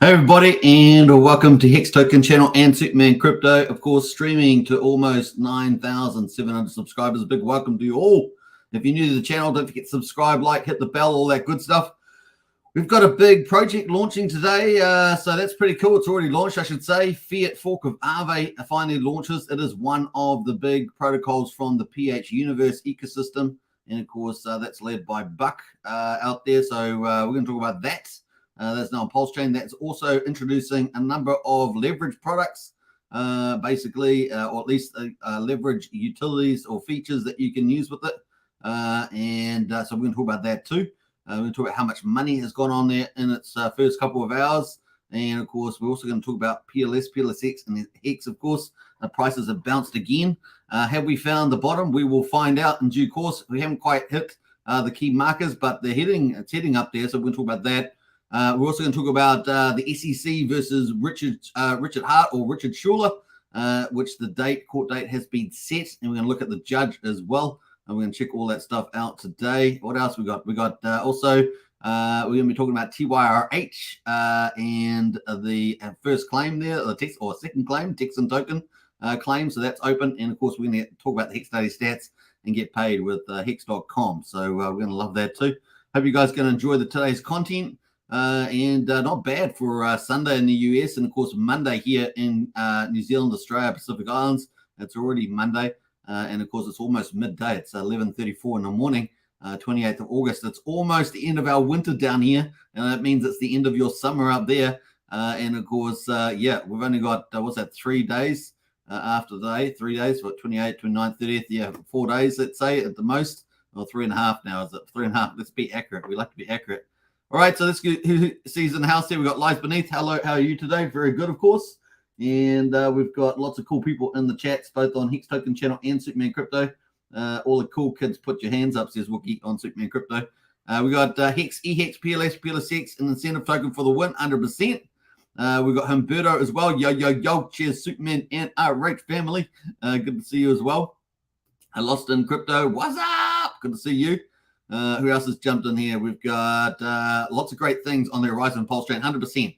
Hey everybody, and welcome to Hex Token channel and Superman Crypto. Of course, streaming to almost 9,700 subscribers. A big welcome to you all. If you're new to the channel, don't forget to subscribe, like, hit the bell, all that good stuff. We've got a big project launching today, so that's pretty cool. It's already launched, I should say. Fiat fork of Aave finally launches. It is one of the big protocols from the PH Universe ecosystem, and of course, that's led by Buck out there. So we're going to talk about that. That's now on Pulsechain. That's also introducing a number of leverage products, basically, or at least leverage utilities or features that you can use with it. So we're going to talk about that too. We're going to talk about how much money has gone on there in its first couple of hours. And of course, we're also going to talk about PLS, PLSX, and Hex. Of course, the prices have bounced again. Have we found the bottom? We will find out in due course. We haven't quite hit the key markers, but it's heading up there. So we're going to talk about that. We're also going to talk about the SEC versus Richard Hart or Richard Schuller, which the court date has been set, and we're going to look at the judge as well, and we're going to check all that stuff out today. What else we got? We got also we're going to be talking about TYRH and the first claim there, the text or second claim, Texan token claim. So that's open, and of course we're going to talk about the Hex daily stats and get paid with Hex.com. So we're going to love that too. Hope you guys are going to enjoy today's content. Not bad for Sunday in the US, and of course Monday here in New Zealand, Australia, Pacific Islands. It's already Monday, and of course it's almost midday. It's 11:34 in the morning, 28th of August. It's almost the end of our winter down here, and that means it's the end of your summer up there. And of course, yeah, we've only got what's that, 3 days after today, 3 days for 28th, 29th, 30th. Yeah, 4 days, let's say at the most, or 3.5 now. Is it 3.5? Let's be accurate. We like to be accurate. All right, so let's go who sees in the house here. We've got Lies Beneath. Hello, how are you today? Very good, of course. And we've got lots of cool people in the chats, both on Hex Token channel and Superman Crypto. All the cool kids, put your hands up, says Wookie on Superman Crypto. We got Hex, EHEX, PLS, PLSX, and incentive token for the win, 100%. We've got Humberto as well. Yo. Cheers, Superman and TYRH family. Good to see you as well. Lost in Crypto. What's up? Good to see you. Who else has jumped in here? We've got lots of great things on the horizon. Pulsechain, 100%.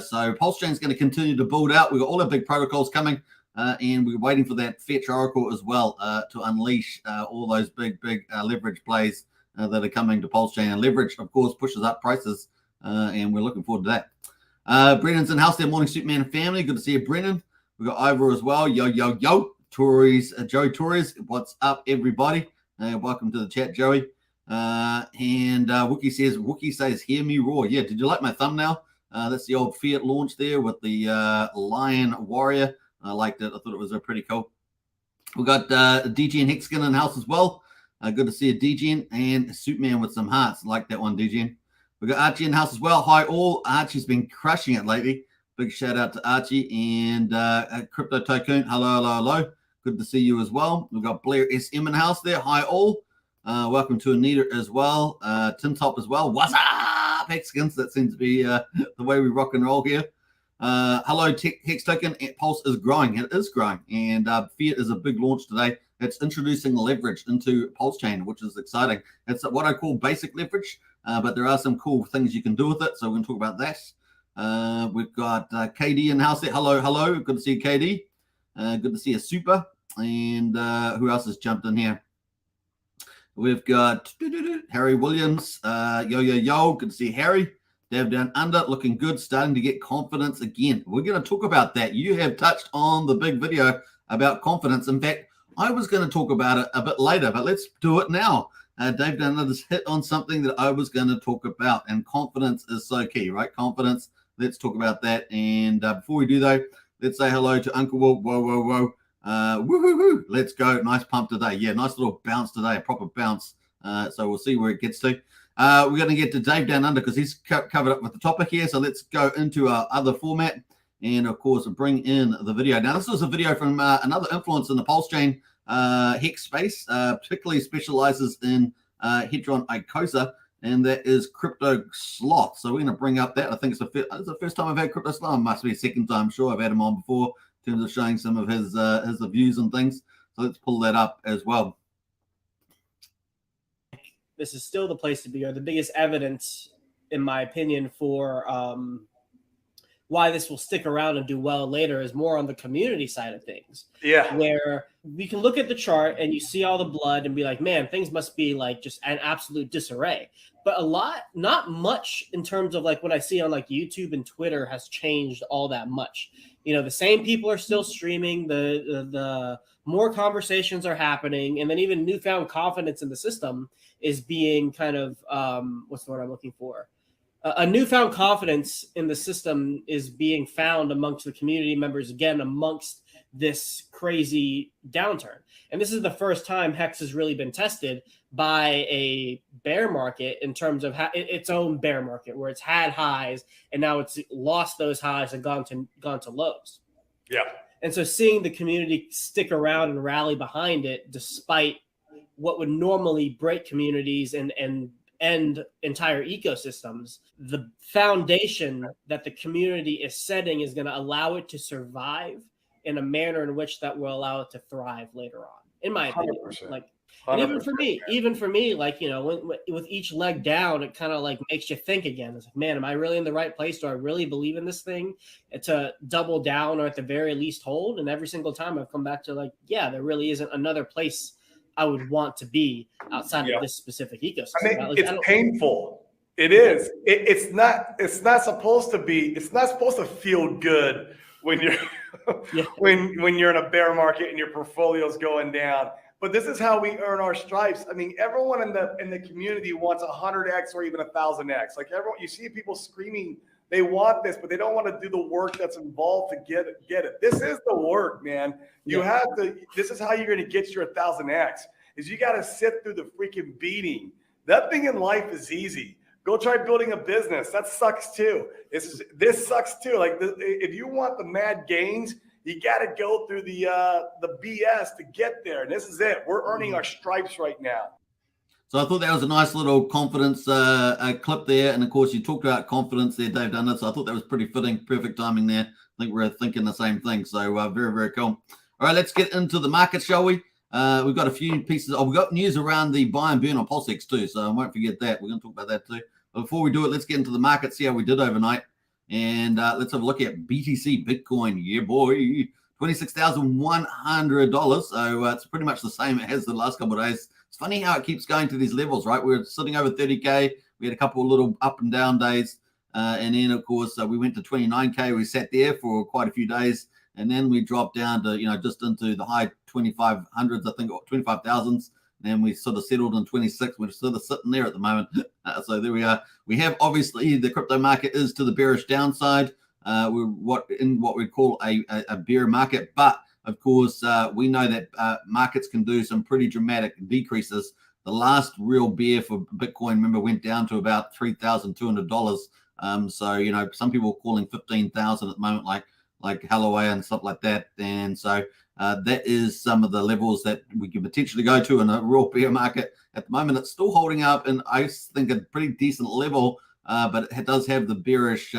So Pulsechain is going to continue to build out. We've got all our big protocols coming, and we're waiting for that Fiat Oracle as well to unleash all those big leverage plays that are coming to Pulsechain. And leverage, of course, pushes up prices, and we're looking forward to that. Brennan's in house there. Morning, Superman and family. Good to see you, Brennan. We've got Ivor as well. Yo. Torres, Joey Torres. What's up, everybody? Welcome to the chat, Joey. Wookie says, hear me roar. Yeah, did you like my thumbnail? That's the old Fiat launch there with the Lion Warrior. I liked it. I thought it was pretty cool. We got DGN Hexkin in the house as well. Good to see a DGN and Superman with some hearts. Like that one, DGN. We got Archie in the house as well. Hi all. Archie's been crushing it lately. Big shout out to Archie and Crypto Tycoon. Hello. Good to see you as well. We've got Blair SM in the house there. Hi all. Welcome to Anita as well. Tim Top as well. What's up, Hexkins? That seems to be the way we rock and roll here. Hello, Hex Token. Pulse is growing. It is growing. And Fiat is a big launch today. It's introducing leverage into Pulsechain, which is exciting. It's what I call basic leverage, but there are some cool things you can do with it. So we're going to talk about that. We've got KD in the house there. Hello. Good to see you, KD. Good to see you, Super. And who else has jumped in here? We've got Harry Williams. Yo. Good to see Harry. Dev Down Under, looking good, starting to get confidence again. We're going to talk about that. You have touched on the big video about confidence. In fact, I was going to talk about it a bit later, but let's do it now. Dave Down Under's hit on something that I was going to talk about, and confidence is so key, right? Confidence. Let's talk about that. And before we do, though, let's say hello to Uncle Will. Whoa. Woo. Let's go. Nice pump today. Yeah, nice little bounce today, a proper bounce. So we'll see where it gets to. We're going to get to Dave Down Under because he's covered up with the topic here. So let's go into our other format and, of course, bring in the video. Now, this was a video from another influencer in the Pulsechain Hex space, particularly specializes in Hedron Icosa, and that is Crypto Sloth. So we're going to bring up that. I think it's the first time I've had Crypto Sloth. It must be a second time. I'm sure I've had him on before, in terms of showing some of his views and things. So let's pull that up as well. This is still the place to be, or the biggest evidence, in my opinion, for why this will stick around and do well later is more on the community side of things. Yeah. Where we can look at the chart and you see all the blood and be like, man, things must be like just an absolute disarray. But not much in terms of like what I see on like YouTube and Twitter has changed all that much. The same people are still streaming, the more conversations are happening, and then even newfound confidence in the system is being kind of, what's the word I'm looking for? A newfound confidence in the system is being found amongst the community members again, amongst this crazy downturn. And this is the first time Hex has really been tested by a bear market in terms of its own bear market, where it's had highs and now it's lost those highs and gone to lows. Yeah. And so seeing the community stick around and rally behind it, despite what would normally break communities and end entire ecosystems, the foundation that the community is setting is going to allow it to survive in a manner in which that will allow it to thrive later on, in my opinion. 100%. Like, and even for me, like, when with each leg down, it kind of like makes you think again. It's like, man, am I really in the right place? Do I really believe in this thing to double down or at the very least hold? And every single time I've come back to like, yeah, there really isn't another place I would want to be outside of this specific ecosystem. I mean, it's painful. It is. It's not supposed to be. It's not supposed to feel good when you're when you're in a bear market and your portfolio's going down. But this is how we earn our stripes. I mean, everyone in the community wants 100x or even 1000x. Like everyone, you see people screaming, they want this, but they don't want to do the work that's involved to get it. This is the work, man. You have to. This is how you're going to get your 1000x. Is you got to sit through the freaking beating. That thing in life is easy. Go try building a business. That sucks too. This sucks too. Like if you want the mad gains, you got to go through the BS to get there. And this is it. We're earning our stripes right now. So I thought that was a nice little confidence clip there. And of course, you talked about confidence there, Dave Dunn. So I thought that was pretty fitting, perfect timing there. I think we're thinking the same thing. So very, very cool. All right, let's get into the market, shall we? We've got a few pieces. We've got news around the buy and burn on PulseX too. So I won't forget that. We're going to talk about that too. But before we do it, let's get into the market, see how we did overnight. And let's have a look at BTC Bitcoin. Yeah, boy. $26,100. So it's pretty much the same as the last couple of days. It's funny how it keeps going to these levels, right? We're sitting over 30K. We had a couple of little up and down days. And then, of course, we went to 29K. We sat there for quite a few days. And then we dropped down to, just into the high 2,500s, I think, or 25,000s. And we sort of settled in 26. We're sort of sitting there at the moment. So there we are. We have, obviously, the crypto market is to the bearish downside. We're what we call a bear market. But, of course, we know that markets can do some pretty dramatic decreases. The last real bear for Bitcoin, remember, went down to about $3,200. So, some people are calling 15,000 at the moment, like Holloway and stuff like that. And so that is some of the levels that we could potentially go to in a real bear market. At the moment, it's still holding up, and I think a pretty decent level, but it does have the bearish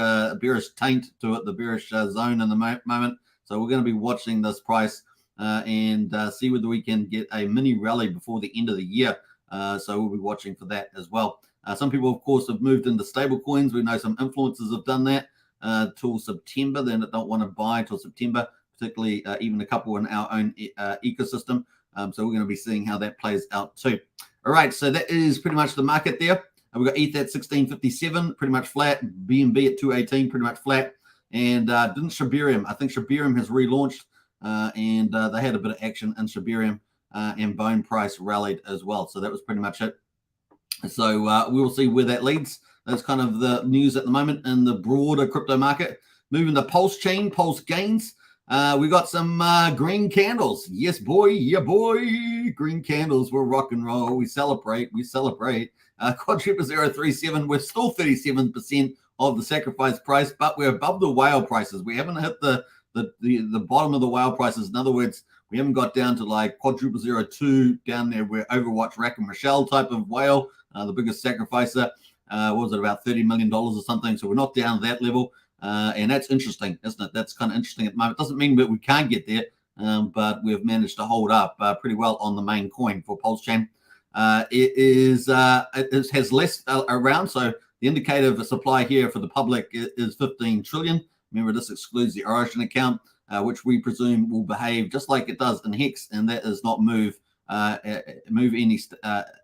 taint to it, the bearish zone in the moment. So we're going to be watching this price and see whether we can get a mini rally before the end of the year. So we'll be watching for that as well. Some people, of course, have moved into stable coins. We know some influencers have done that till September. They don't want to buy till September, particularly even a couple in our own ecosystem. So we're going to be seeing how that plays out too. All right, so that is pretty much the market there. We've got ETH at 1657, pretty much flat. BNB at 218, pretty much flat. And didn't Shibarium? I think Shibarium has relaunched, and they had a bit of action in Shibarium, and Bone price rallied as well. So that was pretty much it. So we will see where that leads. That's kind of the news at the moment in the broader crypto market. Moving to Pulsechain, Pulse gains. We got some green candles. Yes, boy. Yeah, boy. Green candles. We're rock and roll. We celebrate. Quadruple 037. We're still 37% of the sacrifice price, but we're above the whale prices. We haven't hit the bottom of the whale prices. In other words, we haven't got down to like quadruple 02 down there where Overwatch, Rack and Rochelle type of whale, the biggest sacrificer. What was it, about $30 million or something? So we're not down to that level. And that's interesting, isn't it? That's kind of interesting at the moment. Doesn't mean that we can't get there, but we've managed to hold up pretty well on the main coin for Pulsechain. It has less around. So the indicator of supply here for the public is 15 trillion, Remember, this excludes the Origin account, which we presume will behave just like it does in Hex, and that is not move any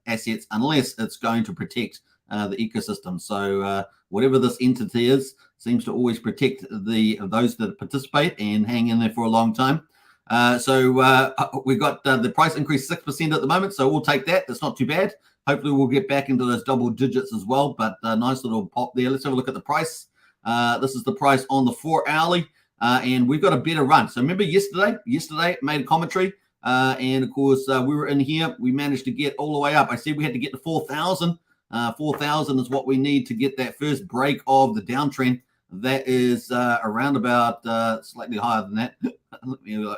assets unless it's going to protect the ecosystem. So whatever this entity is, seems to always protect those that participate and hang in there for a long time. So we got the price increase 6% at the moment, so we'll take that. That's not too bad. Hopefully we'll get back into those double digits as well, but nice little pop there. Let's have a look at the price. This is the price on the 4 hourly, and we've got a better run. So remember yesterday made a commentary, and of course we were in here. We managed to get all the way up. I said we had to get to 4,000. 4,000 is what we need to get that first break of the downtrend. That is around about slightly higher than that.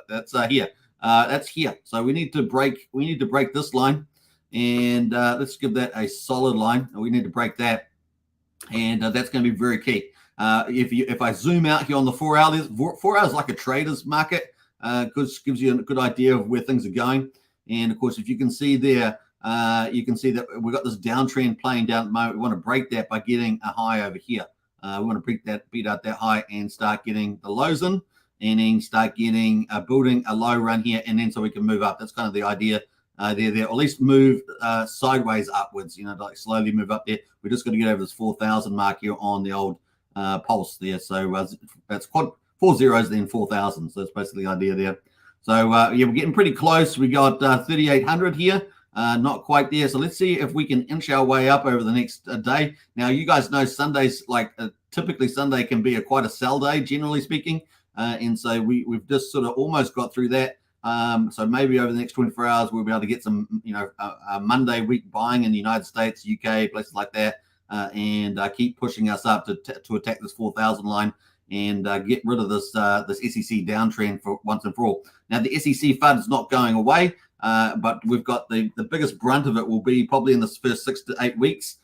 That's here. That's here. So we need to break. We need to break this line, and let's give that a solid line. We need to break that, and that's going to be very key. If I zoom out here on the 4 hours, 4 hours like a trader's market, gives you a good idea of where things are going. And of course, if you can see there, you can see that we've got this downtrend playing down at the moment. We want to break that by getting a high over here. We want to beat out that high and start getting the lows in, and then start getting building a low run here, and then so we can move up. That's kind of the idea there, or at least move sideways upwards. Like slowly move up there. We're just going to get over this 4,000 mark here on the old pulse there. So that's 4 zeros, then 4,000. So that's basically the idea there. So yeah, we're getting pretty close. We got 3,800 here. Not quite there. So let's see if we can inch our way up over the next day. Now, you guys know Sundays, typically Sunday can be quite a sell day, generally speaking. And so we've just sort of almost got through that. So maybe over the next 24 hours, we'll be able to get some, a Monday week buying in the United States, UK, places like that, and keep pushing us up to attack this 4,000 line and get rid of this SEC downtrend for once and for all. Now, the SEC FUD is not going away. But we've got the biggest brunt of it will be probably in this first 6 to 8 weeks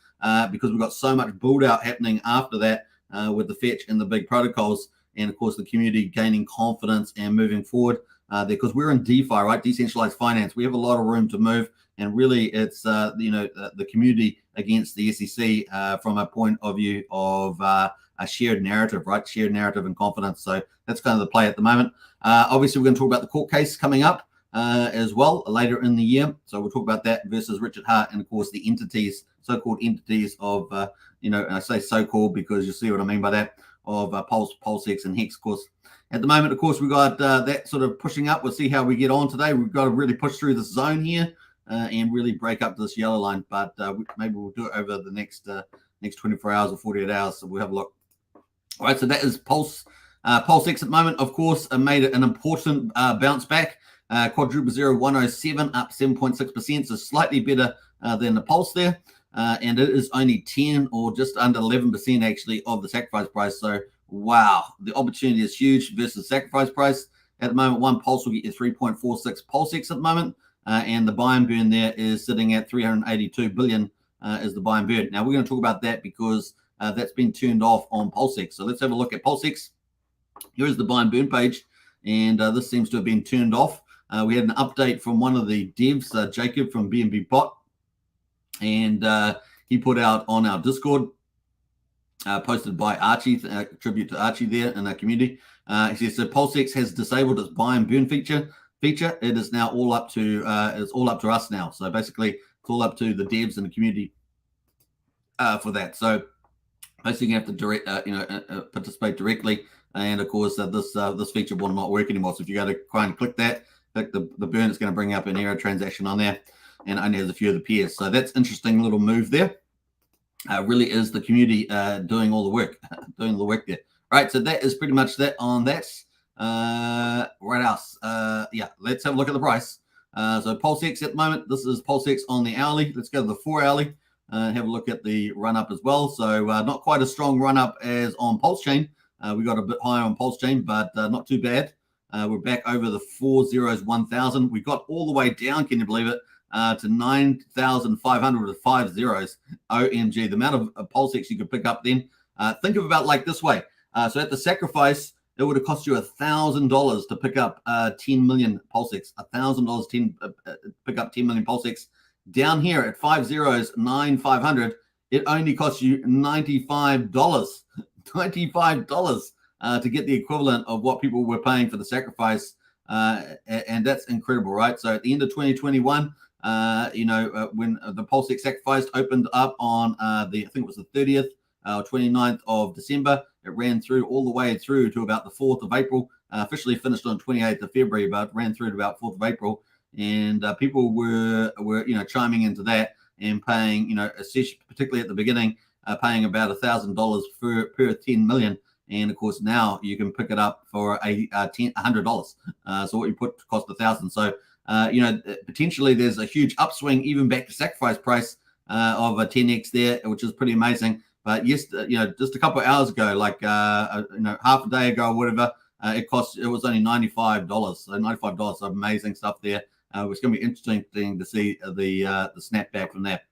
because we've got so much build out happening after that with the fetch and the big protocols, and of course the community gaining confidence and moving forward because we're in DeFi, right? Decentralized finance. We have a lot of room to move, and really it's the community against the SEC from a point of view of a shared narrative, right? Shared narrative and confidence. So that's kind of the play at the moment. Obviously, we're going to talk about the court case coming up as well later in the year. So we'll talk about that versus Richard Hart and, of course, the entities, so-called entities of, and I say so-called because you see what I mean by that, of PulseX and Hex, of course. At the moment, of course, we've got that sort of pushing up. We'll see how we get on today. We've got to really push through this zone here and really break up this yellow line. But maybe we'll do it over the next 24 hours or 48 hours. So we'll have a look. All right, so that is PulseX at the moment, of course, made an important bounce back. Quadruple 0107 up 7.6%, so slightly better than the Pulse there. And it is only 10 or just under 11% actually of the sacrifice price. So, wow, the opportunity is huge versus sacrifice price. At the moment, one Pulse will get you 3.46 PulseX at the moment. And the buy and burn there is sitting at 382 billion is the buy and burn. Now, we're going to talk about that because that's been turned off on PulseX. So let's have a look at PulseX. Here's the buy and burn page. And this seems to have been turned off. We had an update from one of the devs, Jacob from BNB Bot, and he put out on our Discord, posted by Archie, tribute to Archie there in our community. He says, so PulseX has disabled its buy and burn feature. It is now all up to us now. So basically, it's all up to the devs and the community for that. So basically, you have to participate directly. And of course, this feature will not work anymore. So if you go to try and click that, the burn is going to bring up an error transaction on there, and only has a few of the pairs. So that's interesting little move there. Really is the community doing all the work, there. Right, so that is pretty much that on that. What else? Yeah, let's have a look at the price. So PulseX at the moment, this is PulseX on the hourly. Let's go to the 4 hourly and have a look at the run up as well. So not quite a strong run up as on Pulsechain. We got a bit higher on Pulsechain, but not too bad. We're back over the 4 zeros 1,000. We got all the way down, can you believe it, to 9,500 with 5 zeros. OMG, the amount of PulseX you could pick up then. Think of about like this way. So at the sacrifice, it would have cost you $1,000 to pick up 10 million PulseX. $1,000 pick up 10 million PulseX. Down here at 5 zeros 9,500, it only costs you $95. $95. to get the equivalent of what people were paying for the sacrifice. And that's incredible, right? So at the end of 2021, when the PulseX sacrifice opened up on I think it was the 30th, 29th of December, it ran through all the way through to about the 4th of April, officially finished on 28th of February, but ran through to about 4th of April. And people were chiming into that and paying, particularly at the beginning, paying about $1,000 per 10 million. And of course, now you can pick it up for $100. So what you put cost $1,000. So potentially there's a huge upswing even back to sacrifice price of a 10x there, which is pretty amazing. But yes, just a couple of hours ago, like half a day ago or whatever, it was only $95. So $95. So amazing stuff there. It's going to be interesting to see the snapback from that.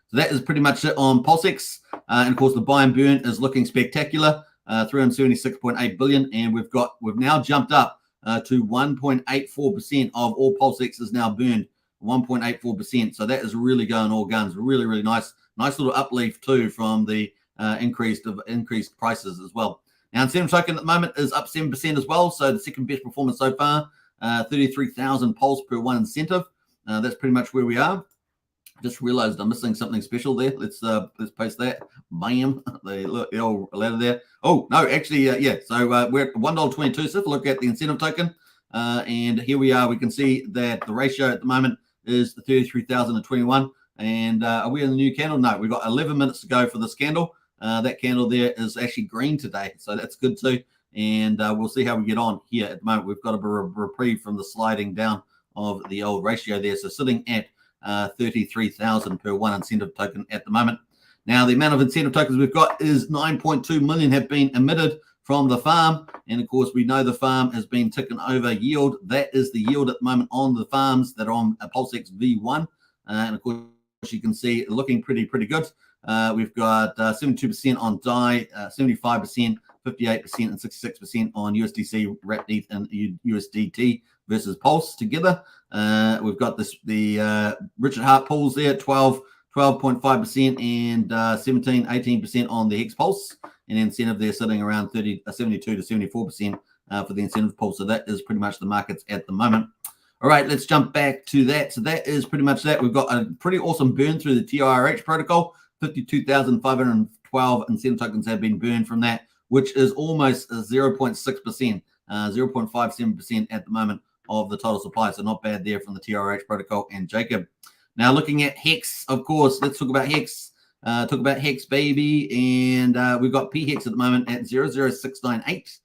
So that is pretty much it on PulseX. And of course, the buy and burn is looking spectacular. 376.8 billion, and we've now jumped up to 1.84% of all PulseX is now burned. 1.84%. So that is really going all guns. Really, really nice little uplift too from the increased prices as well. Now, incentive token at the moment is up 7% as well. So the second best performance so far, 33,000 pulse per one incentive. That's pretty much where we are. Just realized I'm missing something special there. Let's post that. Bam, the old ladder there. Oh no, actually, yeah. So we're at $1.22. So if we look at the incentive token, and here we are. We can see that the ratio at the moment is 33,021. And are we in the new candle? No, we've got 11 minutes to go for this candle. That candle there is actually green today, so that's good too. And we'll see how we get on here at the moment. We've got a reprieve from the sliding down of the old ratio there. So sitting at 33,000 per one incentive token at the moment. Now, the amount of incentive tokens we've got is 9.2 million have been emitted from the farm. And of course, we know the farm has been ticking over yield. That is the yield at the moment on the farms that are on PulseX V1. And of course, you can see looking pretty good. We've got 72% on DAI, 75%, 58%, and 66% on USDC, wrapped ETH, and USDT versus Pulse together. We've got the Richard Hart pools there, 12.5% and 17, 18% on the Hex Pulse. And incentive there sitting around 72 to 74% for the incentive pulse. So that is pretty much the markets at the moment. All right, let's jump back to that. So that is pretty much that. We've got a pretty awesome burn through the TYRH protocol. 52,512 incentive tokens have been burned from that, which is almost 0.6%, 0.57% at the moment of the total supply. So not bad there from the TYRH protocol and Jacob. Now looking at Hex, of course, let's talk about Hex. Talk about Hex, baby. And we've got PHEX at the moment at 0.0698.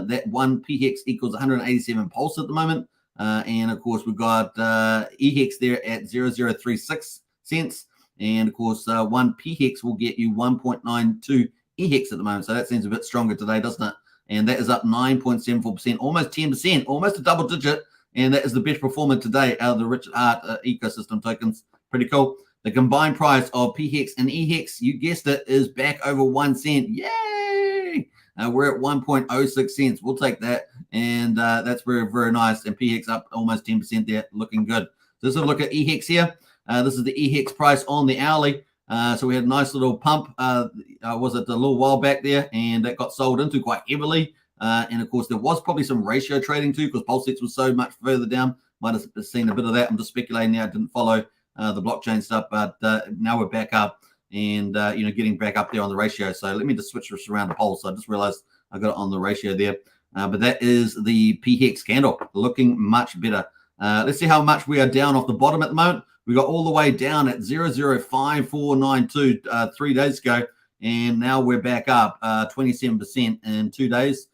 That one PHEX equals 187 pulse at the moment. And of course, we've got EHEX there at 0.036 cents. And of course, one PHEX will get you 1.92 EHEX at the moment. So that seems a bit stronger today, doesn't it? And that is up 9.74%, almost 10%, almost a double digit. And that is the best performer today out of the Richard Hart ecosystem tokens. Pretty cool. The combined price of PHEX and EHEX, you guessed it, is back over 1 cent. Yay! We're at 1.06 cents. We'll take that. And that's very, very nice. And PHEX up almost 10% there, looking good. So let's have a look at EHEX here. This is the EHEX price on the hourly. So we had a nice little pump, was it a little while back there, and that got sold into quite heavily. And of course, there was probably some ratio trading too, because PulseX was so much further down. Might have seen a bit of that. I'm just speculating now. I didn't follow the blockchain stuff, but now we're back up and, getting back up there on the ratio. So let me just switch this around the poll. So I just realized I got it on the ratio there. But that is the PHEX candle, looking much better. Let's see how much we are down off the bottom at the moment. We got all the way down at 0.05492 3 days ago, and now we're back up 27% in 2 days,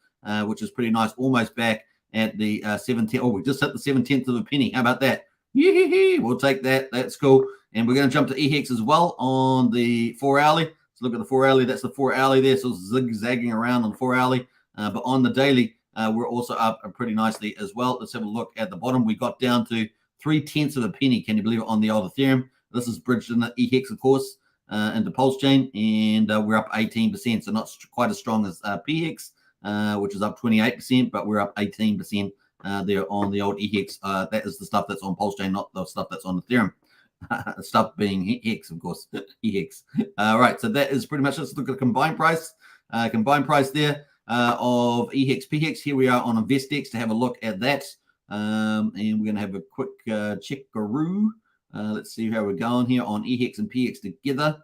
which is pretty nice. Almost back at the 7/10. Oh, we just hit the 7/10 of a penny. How about that? Yee-hee-hee. We'll take that. That's cool. And we're going to jump to EHEX as well on the 4 hourly. Let's look at the 4 hourly. That's the 4 hourly there. So zigzagging around on the 4 hourly. But on the daily, we're also up pretty nicely as well. Let's have a look at the bottom. We got down to 0.3 of a penny. Can you believe it? On the old Ethereum. This is bridged in the EHEX, of course, into Pulsechain, and we're up 18%. So not quite as strong as PHEX, which is up 28%, but we're up 18% there on the old EHEX. That is the stuff that's on Pulsechain, not the stuff that's on Ethereum. Stuff being Hex, of course, EHEX. All right, so that is pretty much. Let's look at the combined price. Combined price there. of EHEX, PHEX. Here we are on InvestX to have a look at that. And we're going to have a quick checkaroo. Let's see how we're going here on EHEX and PX together.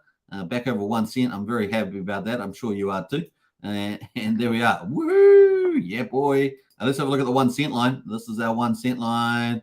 Back over 1 cent. I'm very happy about that. I'm sure you are too. And there we are. Woo! Yeah, boy. Let's have a look at the 1 cent line. This is our 1 cent line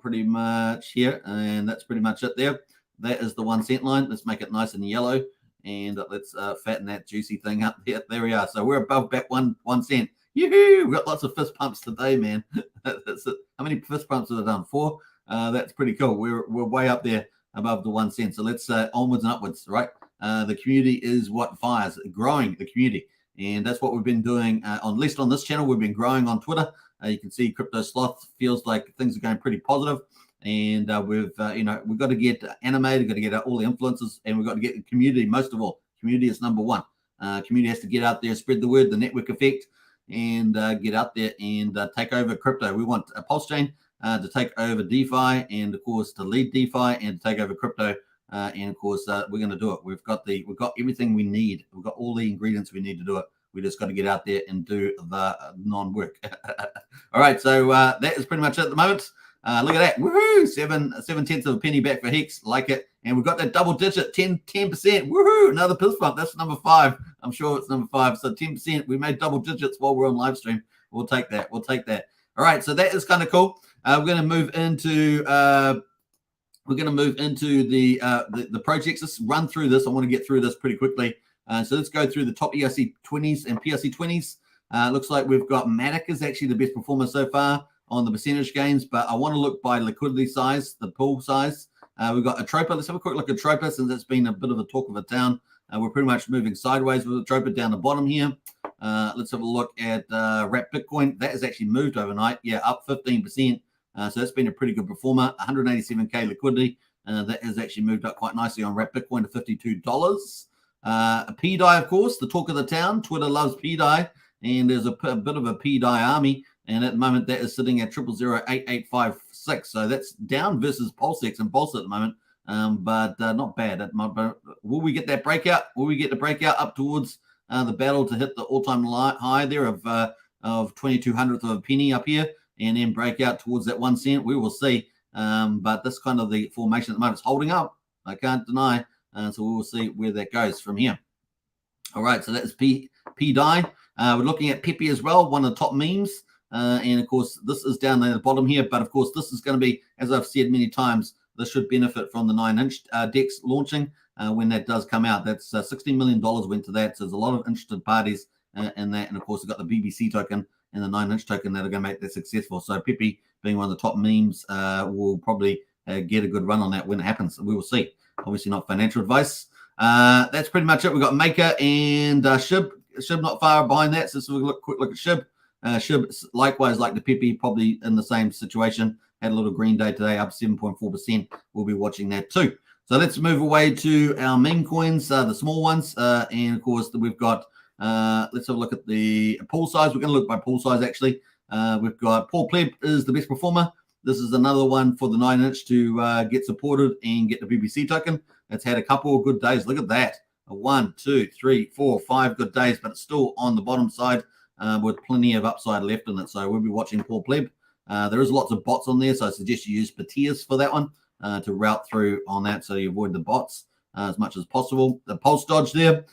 pretty much here. And that's pretty much it there. That is the 1 cent line. Let's make it nice and yellow. And let's fatten that juicy thing up there. There we are. So we're above back 1 cent. Yoo-hoo! We've got lots of fist pumps today, man. That's it. How many fist pumps have I done? 4? That's pretty cool. We're way up there above the 1 cent. So let's onwards and upwards, right? The community is what fires, growing the community. And that's what we've been doing, at least on this channel. We've been growing on Twitter. You can see Crypto Sloth feels like things are going pretty positive. And we've got to get animated, got to get all the influencers, and we've got to get the community. Most of all, community is number one. Community has to get out there, spread the word, the network effect, and get out there and take over crypto. We want a Pulsechain to take over DeFi, and of course to lead DeFi and to take over crypto. And of course we're going to do it. We've got everything we need. We've got all the ingredients we need to do it. We just got to get out there and do the non-work. All right, so that is pretty much it at the moment. Look at that. Woohoo! 7/10 of a penny back for Hex. Like it. And we've got that double digit, 10%. Woohoo! Another fist bump. That's number 5. I'm sure it's number 5. So 10%. We made double digits while we're on live stream. We'll take that. All right. So that is kind of cool. We're going to move into the projects. Let's run through this. I want to get through this pretty quickly. So let's go through the top ERC 20s and PRC 20s. Looks like we've got Matic is actually the best performer so far on the percentage gains, but I want to look by liquidity size, the pool size. We've got Atropa. Let's have a quick look at Atropa since it's been a bit of a talk of the town. We're pretty much moving sideways with Atropa down the bottom here. Let's have a look at Wrap Bitcoin. That has actually moved overnight. Yeah, up 15%. So that's been a pretty good performer. 187K liquidity. That has actually moved up quite nicely on Wrap Bitcoin to $52. PDI, of course, the talk of the town. Twitter loves PDI, and there's a bit of a PDI army. And at the moment, that is sitting at 0.008856. So that's down versus PulseX and Pulse at the moment, but not bad. Will we get that breakout? Will we get the breakout up towards the battle to hit the all-time high there of 0.22 of a penny up here, and then break out towards that 1 cent? We will see. But that's kind of the formation at the moment. It's holding up. I can't deny. So we will see where that goes from here. All right. So that's PDI. We're looking at Pepe as well, one of the top memes. And of course, this is down at the bottom here. But of course, this is going to be, as I've said many times, this should benefit from the 9-inch DEX launching when that does come out. That's $16 million went to that. So there's a lot of interested parties in that. And of course, we've got the BBC token and the 9-inch token that are going to make that successful. So Pepe, being one of the top memes, will probably get a good run on that when it happens. We will see. Obviously, not financial advice. That's pretty much it. We've got Maker and Shib. Shib not far behind that. So we'll quick look at Shib. Shib, likewise, like the Pepe, probably in the same situation. Had a little green day today, up 7.4%. We'll be watching that too. So let's move away to our meme coins, the small ones. And of course, we've got, let's have a look at the pool size. We're going to look by pool size, actually. We've got Paul Pleb is the best performer. This is another one for the 9-inch to get supported and get the BBC token. It's had a couple of good days. Look at that. 1, 2, 3, 4, 5 good days, but it's still on the bottom side with plenty of upside left in it. So we'll be watching Paul Pleb. There is lots of bots on there, so I suggest you use Patias for that one to route through on that so you avoid the bots as much as possible. The Pulse Dodge there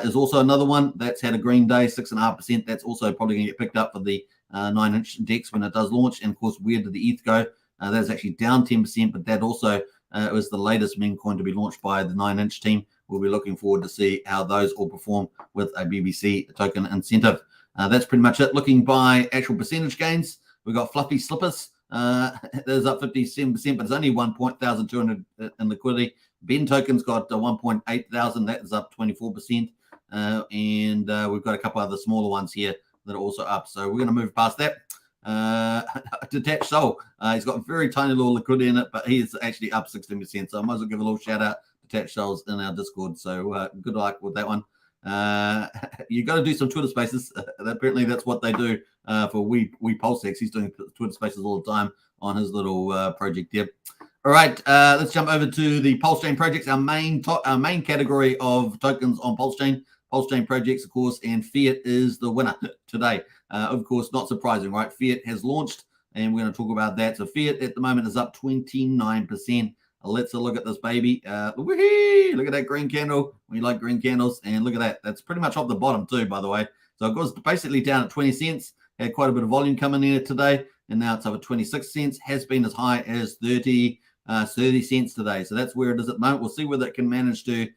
is also another one that's had a green day, 6.5%. That's also probably going to get picked up for the 9-inch DEX when it does launch. And of course, where did the ETH go? That's actually down 10%, but that also was the latest meme coin to be launched by the 9-inch team. We'll be looking forward to see how those all perform with a BBC token incentive. That's pretty much it. Looking by actual percentage gains, we've got Fluffy Slippers. There's up 57%, but it's only 1,200 in liquidity. Ben Token's got 1,800. That is up 24%. And we've got a couple other smaller ones here that are also up. So we're going to move past that. Detached Soul. He's got very tiny little liquidity in it, but he is actually up 16%. So I might as well give a little shout out to Detached Souls in our Discord. So good luck with that one. You got to do some Twitter spaces. Apparently that's what they do for we PulseX. He's doing Twitter spaces all the time on his little project here. All right, let's jump over to the Pulsechain projects. Our main category of tokens on Pulsechain. Pulsechain projects, of course, and Fiat is the winner today. Of course, not surprising, right? Fiat has launched, and we're going to talk about that. So Fiat at the moment is up 29%. Let's look at this baby. Look at that green candle. We like green candles, and look at that. That's pretty much off the bottom too, by the way. So it goes basically down at 20 cents. Had quite a bit of volume coming in today, and now it's over 26 cents. Has been as high as 30 cents today. So that's where it is at the moment. We'll see whether it can manage to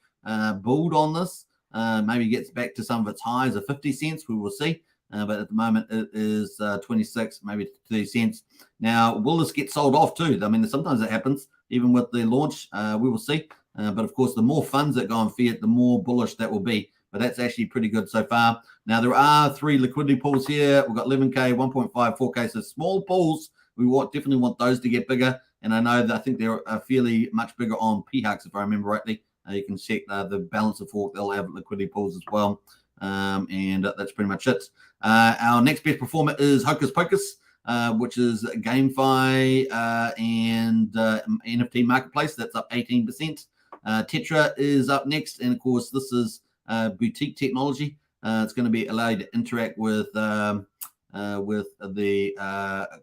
build on this. Maybe gets back to some of its highs of 50 cents. We will see. But at the moment, it is 26, maybe 30 cents. Now, will this get sold off too? I mean, sometimes it happens, even with the launch. We will see. But of course, the more funds that go on Fiat, the more bullish that will be. But that's actually pretty good so far. Now, there are 3 liquidity pools here. We've got 11K, 1.5, 4K. So small pools, we definitely want those to get bigger. And I know that I think they're fairly much bigger on PHUX, if I remember rightly. You can check the balance of fork. They'll have liquidity pools as well. And that's pretty much it. Our next best performer is Hocus Pocus, which is GameFi and NFT Marketplace. That's up 18%. Tetra is up next. And, of course, this is boutique technology. It's going to be allowed to interact with the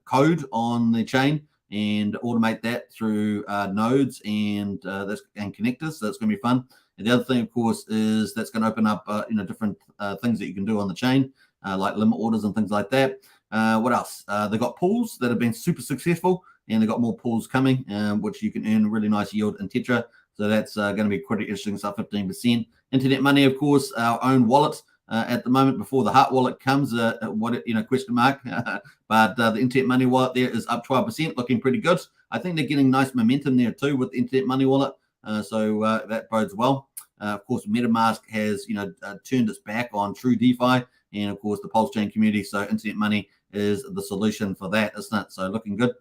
code on the chain and automate that through nodes and connectors. So that's going to be fun. And the other thing, of course, is that's going to open up different things that you can do on the chain, like limit orders and things like that. What else? They've got pools that have been super successful, and they've got more pools coming, which you can earn really nice yield in Tetra. So that's going to be pretty interesting. It's up 15%. Internet Money, of course, our own wallet. At the moment, before the Hart wallet comes, question mark. But the Internet Money wallet there is up 12%, looking pretty good. I think they're getting nice momentum there too with the Internet Money wallet. So that bodes well. Of course, MetaMask has turned its back on true DeFi, and of course the Pulsechain community. So Internet Money is the solution for that, isn't it? So looking good.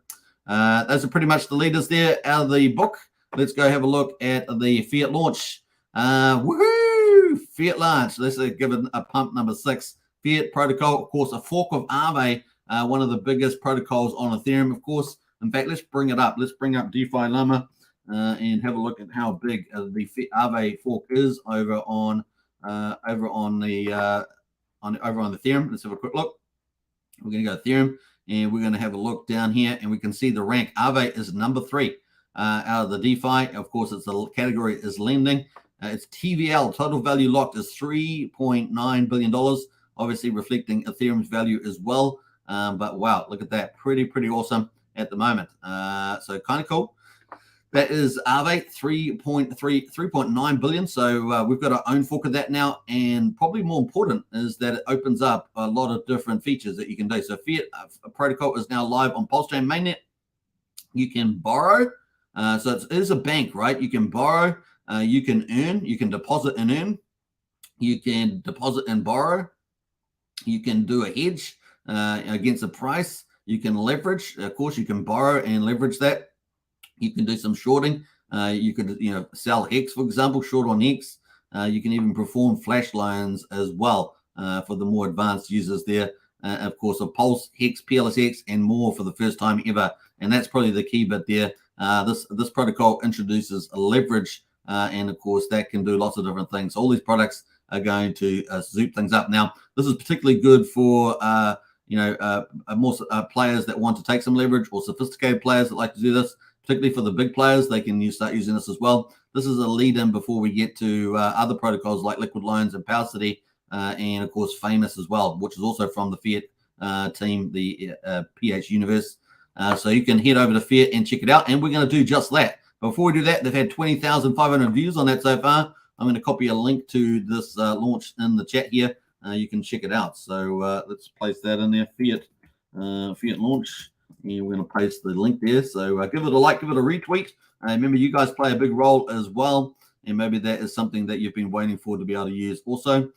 Those are pretty much the leaders there out of the book. Let's go have a look at the Fiat launch. Woohoo! Fiat launch. Let's give it a pump. Number 6. Fiat protocol, of course, a fork of Aave, one of the biggest protocols on Ethereum, of course. In fact, let's bring it up. Let's bring up DeFi Llama and have a look at how big the Aave fork is over on the Ethereum. Let's have a quick look. We're going to go Ethereum, and we're going to have a look down here, and we can see the rank. Aave is number 3 out of the DeFi. Of course, it's the category is lending. Its TVL, total value locked, is $3.9 billion, obviously reflecting Ethereum's value as well. But wow, look at that. Pretty awesome at the moment. So kind of cool. That is Aave, 3.9 billion. So we've got our own fork of that now. And probably more important is that it opens up a lot of different features that you can do. So Fiat protocol is now live on Pulsechain mainnet. You can borrow. So it is a bank, right? You can borrow. You can earn. You can deposit and earn. You can deposit and borrow. You can do a hedge against a price. You can leverage. Of course, you can borrow and leverage that. You can do some shorting. You could, sell Hex, for example, short on Hex. You can even perform flash loans as well for the more advanced users there. Of course, a Pulse, Hex, PLSX, and more for the first time ever. And that's probably the key bit there. This protocol introduces a leverage, and of course, that can do lots of different things. All these products are going to zoop things up. Now, this is particularly good for more players that want to take some leverage, or sophisticated players that like to do this. Particularly for the big players, they can start using this as well. This is a lead-in before we get to other protocols like Liquid Loans and Power City, and of course Famous as well, which is also from the Fiat team, the PH Universe. So you can head over to Fiat and check it out, and we're going to do just that. Before we do that, they've had 20,500 views on that so far. I'm going to copy a link to this launch in the chat here. You can check it out. So let's place that in there, Fiat launch. And we're going to paste the link there. So give it a like, give it a retweet. Remember, you guys play a big role as well. And maybe that is something that you've been waiting for to be able to use also.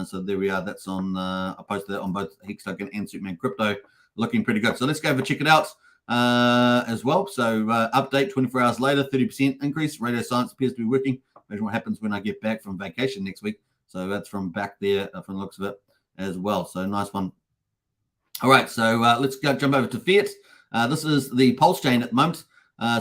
So there we are. That's on, I posted that on both Hex Token and Superman Crypto. Looking pretty good. So let's go over check it out as well. So update 24 hours later, 30% increase. Radio Science appears to be working. Imagine what happens when I get back from vacation next week. So that's from back there from the looks of it as well. So nice one. All right, so let's go jump over to Fiat. This is the Pulsechain at the moment.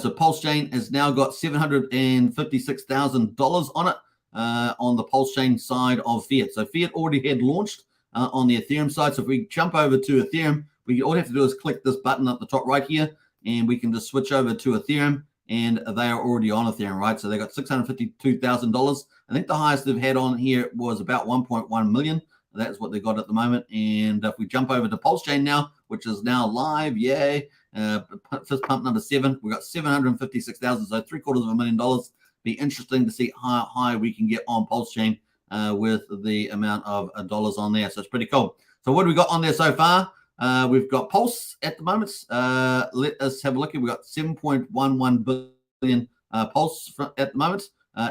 So Pulsechain has now got $756,000 on it. on the Pulsechain side of Fiat. So Fiat already had launched on the Ethereum side. So if we jump over to Ethereum, all we have to do is click this button at the top right here, and we can just switch over to Ethereum, and they are already on Ethereum, right? So they got $652,000. I think the highest they've had on here was about 1.1 million. That's what they got at the moment. And if we jump over to Pulsechain now, which is now live, yay, fist pump number 7, we got 756,000, so $750,000. Be interesting to see how high we can get on Pulsechain with the amount of dollars on there. So it's pretty cool. So what do we got on there so far? We've got Pulse at the moment. Let us have a look. We've got 7.11 billion Pulse at the moment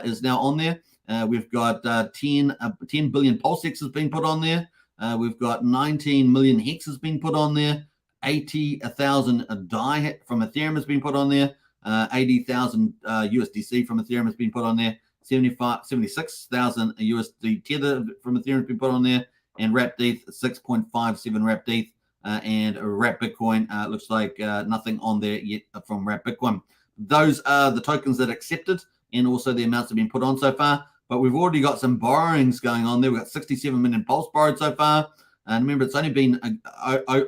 is now on there. We've got 10 billion PulseX has been put on there. We've got 19 million Hex has been put on there. 80,000 DAI from Ethereum has been put on there. 80,000 USDC from Ethereum has been put on there. 76,000 USD Tether from Ethereum has been put on there. And wrapped ETH, 6.57 wrapped ETH. And wrapped Bitcoin looks like nothing on there yet from wrapped Bitcoin. Those are the tokens that are accepted, and also the amounts that have been put on so far. But we've already got some borrowings going on there. We've got 67 million Pulse borrowed so far. And remember, it's only been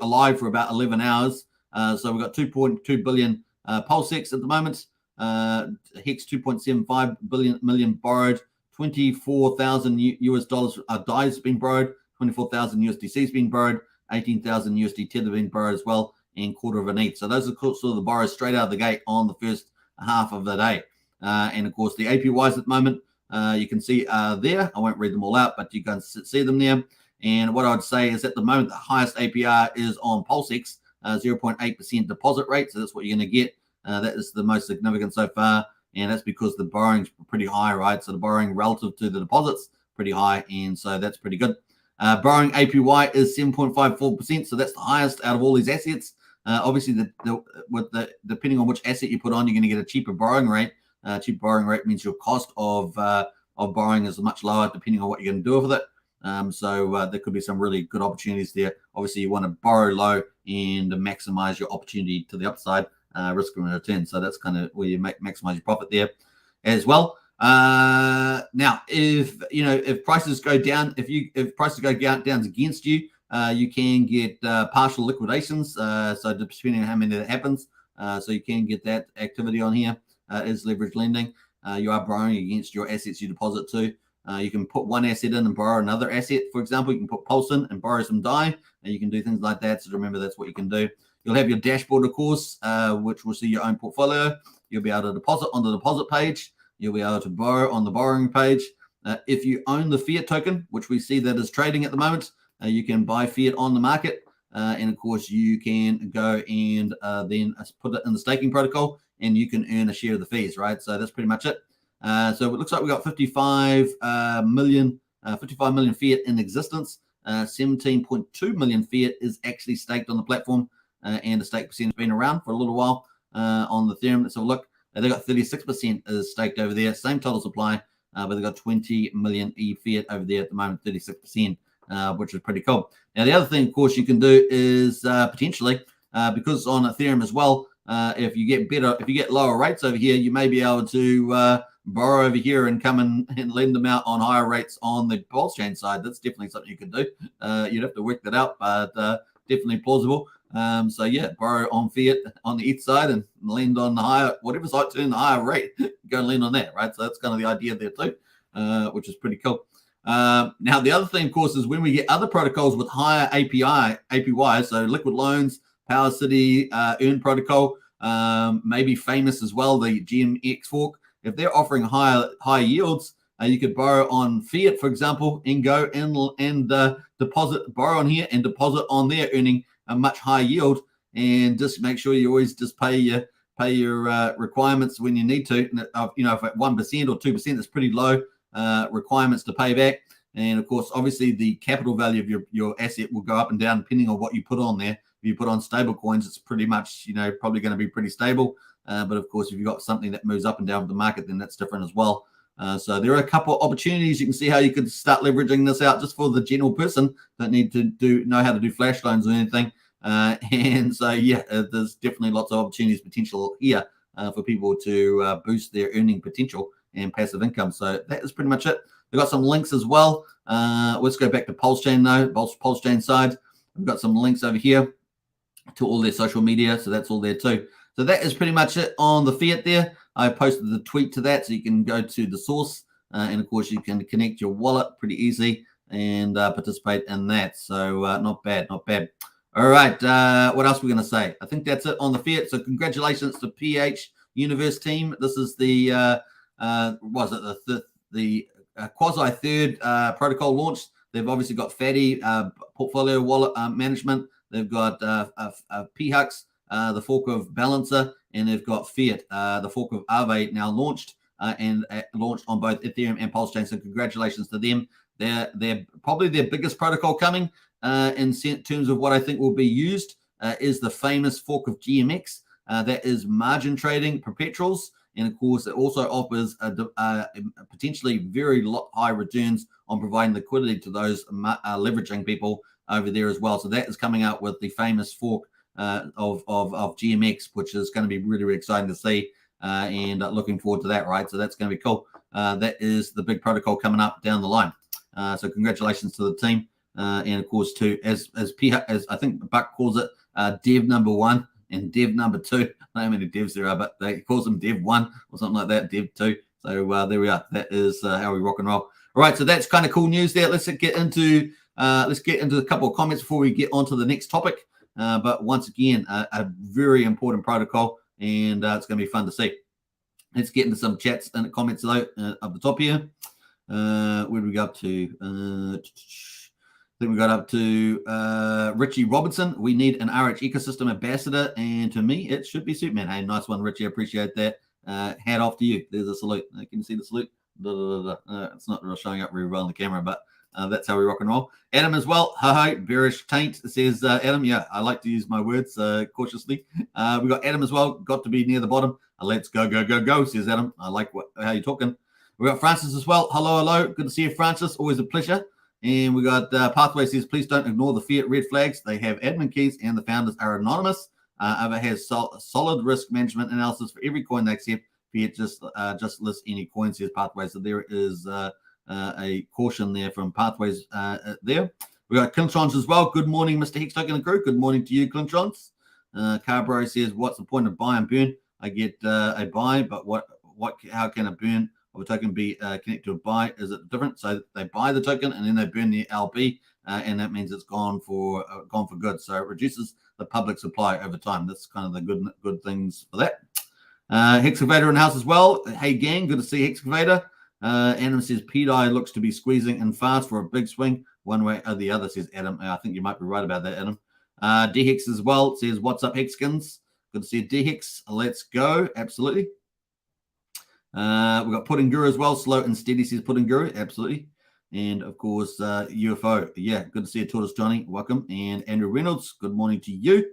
alive for about 11 hours. So we've got 2.2 billion PulseX at the moment. Hex 2.75 million borrowed. 24,000 US dollars DAI has been borrowed. 24,000 USDC has been borrowed. 18,000 USD Tether being borrowed as well, and quarter of an ETH. So those are sort of the borrows straight out of the gate on the first half of the day. And of course, the APYs at the moment, you can see there. I won't read them all out, but you can see them there. And what I'd say is at the moment, the highest APR is on PulseX, 0.8% deposit rate. So that's what you're going to get. That is the most significant so far. And that's because the borrowing's pretty high, right? So the borrowing relative to the deposits, pretty high. And so that's pretty good. Borrowing APY is 7.54%, so that's the highest out of all these assets. Obviously, depending on which asset you put on, you're going to get a cheaper borrowing rate. Cheap borrowing rate means your cost of borrowing is much lower, depending on what you're going to do with it. So there could be some really good opportunities there. Obviously, you want to borrow low and maximize your opportunity to the upside, risk and return. So that's kind of where you maximize your profit there as well. Now, if prices go down, if prices go down against you, you can get partial liquidations. So depending on how many that happens, so you can get that activity on here. Is leverage lending. You are borrowing against your assets you deposit to. You can put one asset in and borrow another asset. For example, you can put Pulse in and borrow some DAI, and you can do things like that. So remember, that's what you can do. You'll have your dashboard, of course, which will see your own portfolio. You'll be able to deposit on the deposit page. You'll be able to borrow on the borrowing page. If you own the Fiat token, which we see that is trading at the moment, you can buy Fiat on the market. And of course, you can go and then put it in the staking protocol, and you can earn a share of the fees, right? So that's pretty much it. So it looks like we got 55 million Fiat in existence. 17.2 million Fiat is actually staked on the platform, and the stake percentage has been around for a little while on the Ethereum. Let's have a look. They got 36% is staked over there. Same total supply, but they got 20 million Fiat over there at the moment, 36%, which is pretty cool. Now, the other thing, of course, you can do is potentially, because on Ethereum as well, if you get lower rates over here, you may be able to borrow over here and come and lend them out on higher rates on the Pulsechain side. That's definitely something you can do. You'd have to work that out, but definitely plausible. So yeah, borrow on Fiat on the ETH side and lend on the higher, whatever's like to earn the higher rate, go and lend on that, right? So that's kind of the idea there too, which is pretty cool. Now the other thing, of course, is when we get other protocols with higher APY, so Liquid Loans, Power City, Earn protocol, maybe Famous as well, the GMX fork. If they're offering high yields, you could borrow on Fiat, for example, and go and borrow on here and deposit on there, earning a much higher yield. And just make sure you always just pay your requirements when you need to. If at 1% or 2%, that's pretty low requirements to pay back. And of course, obviously, the capital value of your asset will go up and down depending on what you put on there. If you put on stable coins, it's pretty much probably going to be pretty stable. But of course, if you've got something that moves up and down with the market, then that's different as well. So there are a couple of opportunities. You can see how you could start leveraging this out just for the general person. Don't need to know how to do flash loans or anything. And so, yeah, there's definitely lots of opportunities potential here for people to boost their earning potential and passive income. So that is pretty much it. We've got some links as well. Let's go back to Pulsechain though, Pulsechain side. We've got some links over here to all their social media. So that's all there too. So that is pretty much it on the Fiat there. I posted the tweet to that, so you can go to the source. And of course, you can connect your wallet pretty easy and participate in that. So not bad, not bad. All right, what else are we going to say? I think that's it on the Fiat. So congratulations to PH Universe team. This is the quasi third protocol launched. They've obviously got Fatty portfolio wallet management. They've got PHUX, the fork of Balancer, and they've got Fiat, the fork of Aave, now launched and launched on both Ethereum and Pulsechain. So congratulations to them. They're probably their biggest protocol coming in terms of what I think will be used is the famous fork of GMX. That is margin trading perpetuals. And of course, it also offers potentially very high returns on providing liquidity to those leveraging people over there as well. So that is coming out with the famous fork of GMX, which is going to be really, really exciting to see and looking forward to that, right? So that's going to be cool. That is the big protocol coming up down the line. So congratulations to the team. And of course, too, as I think Buck calls it, dev number 1 and dev number 2. I don't know how many devs there are, but they calls them dev 1 or something like that, dev 2. So there we are. That is how we rock and roll. All right, so that's kind of cool news there. Let's get into a couple of comments before we get on to the next topic. But once again, a very important protocol, and it's going to be fun to see. Let's get into some chats and comments though up the top here. Where did we go up to? I think we got up to Richie Robinson. We need an RH ecosystem ambassador, and to me, it should be Superman. Hey, nice one, Richie. I appreciate that. Hat off to you. There's a salute. Can you see the salute? It's not really showing up very well on the camera, but that's how we rock and roll. Adam as well. Hi, bearish taint, says Adam. Yeah, I like to use my words cautiously. We got Adam as well. Got to be near the bottom. Let's go, go, go, go, says Adam. I like how you're talking. We got Francis as well. Hello, hello. Good to see you, Francis. Always a pleasure. And we got Pathway says, please don't ignore the Fiat red flags. They have admin keys and the founders are anonymous. Aave has solid risk management analysis for every coin they accept. Fiat just lists any coin, says Pathway. So there is a caution there from Pathways there. We got Clintrons as well. Good morning, Mr. Hex Token and crew. Good morning to you, Clintrons. Carbro says, what's the point of buy and burn? I get a buy, but how can a burn of a token be connected to a buy? Is it different? So they buy the token and then they burn the LP, and that means it's gone for good. So it reduces the public supply over time. That's kind of the good things for that. Hexcavator in the house as well. Hey gang, good to see Hexcavator. Adam says PDI looks to be squeezing in fast for a big swing one way or the other, says Adam. I think you might be right about that, Adam. DHex as well says, what's up, Hexkins? Good to see you, DHex. Let's go. Absolutely. We've got Pudding Guru as well. Slow and steady, says Pudding Guru. Absolutely. And of course, UFO. Yeah, good to see you, Tortoise Johnny. Welcome. And Andrew Reynolds, good morning to you.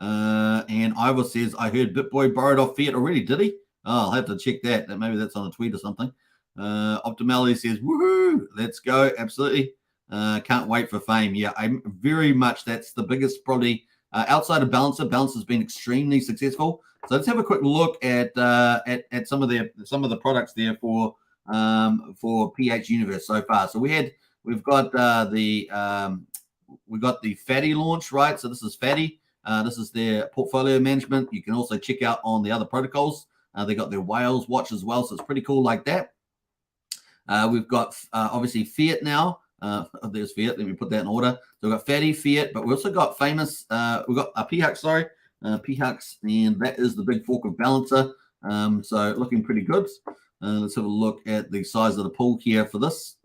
And Ivor says, I heard BitBoy borrowed off Fiat already. Did he? Oh, I'll have to check that. Maybe that's on a tweet or something. Optimality says, woohoo, let's go. Absolutely. Can't wait for fame. Yeah, I'm very much, that's the biggest probably outside of Balancer. Balancer's been extremely successful. So let's have a quick look at some of the products there for PH Universe so far. So we've got the Fatty launch, right? So this is Fatty. This is their portfolio management. You can also check out on the other protocols. They got their Whales watch as well, so it's pretty cool like that. We've got obviously Fiat now. There's Fiat. Let me put that in order. So we've got Fatty, Fiat, but we also got famous. We've got PHUX, sorry, PHUX, and that is the big fork of Balancer. So looking pretty good. Let's have a look at the size of the pool here for this.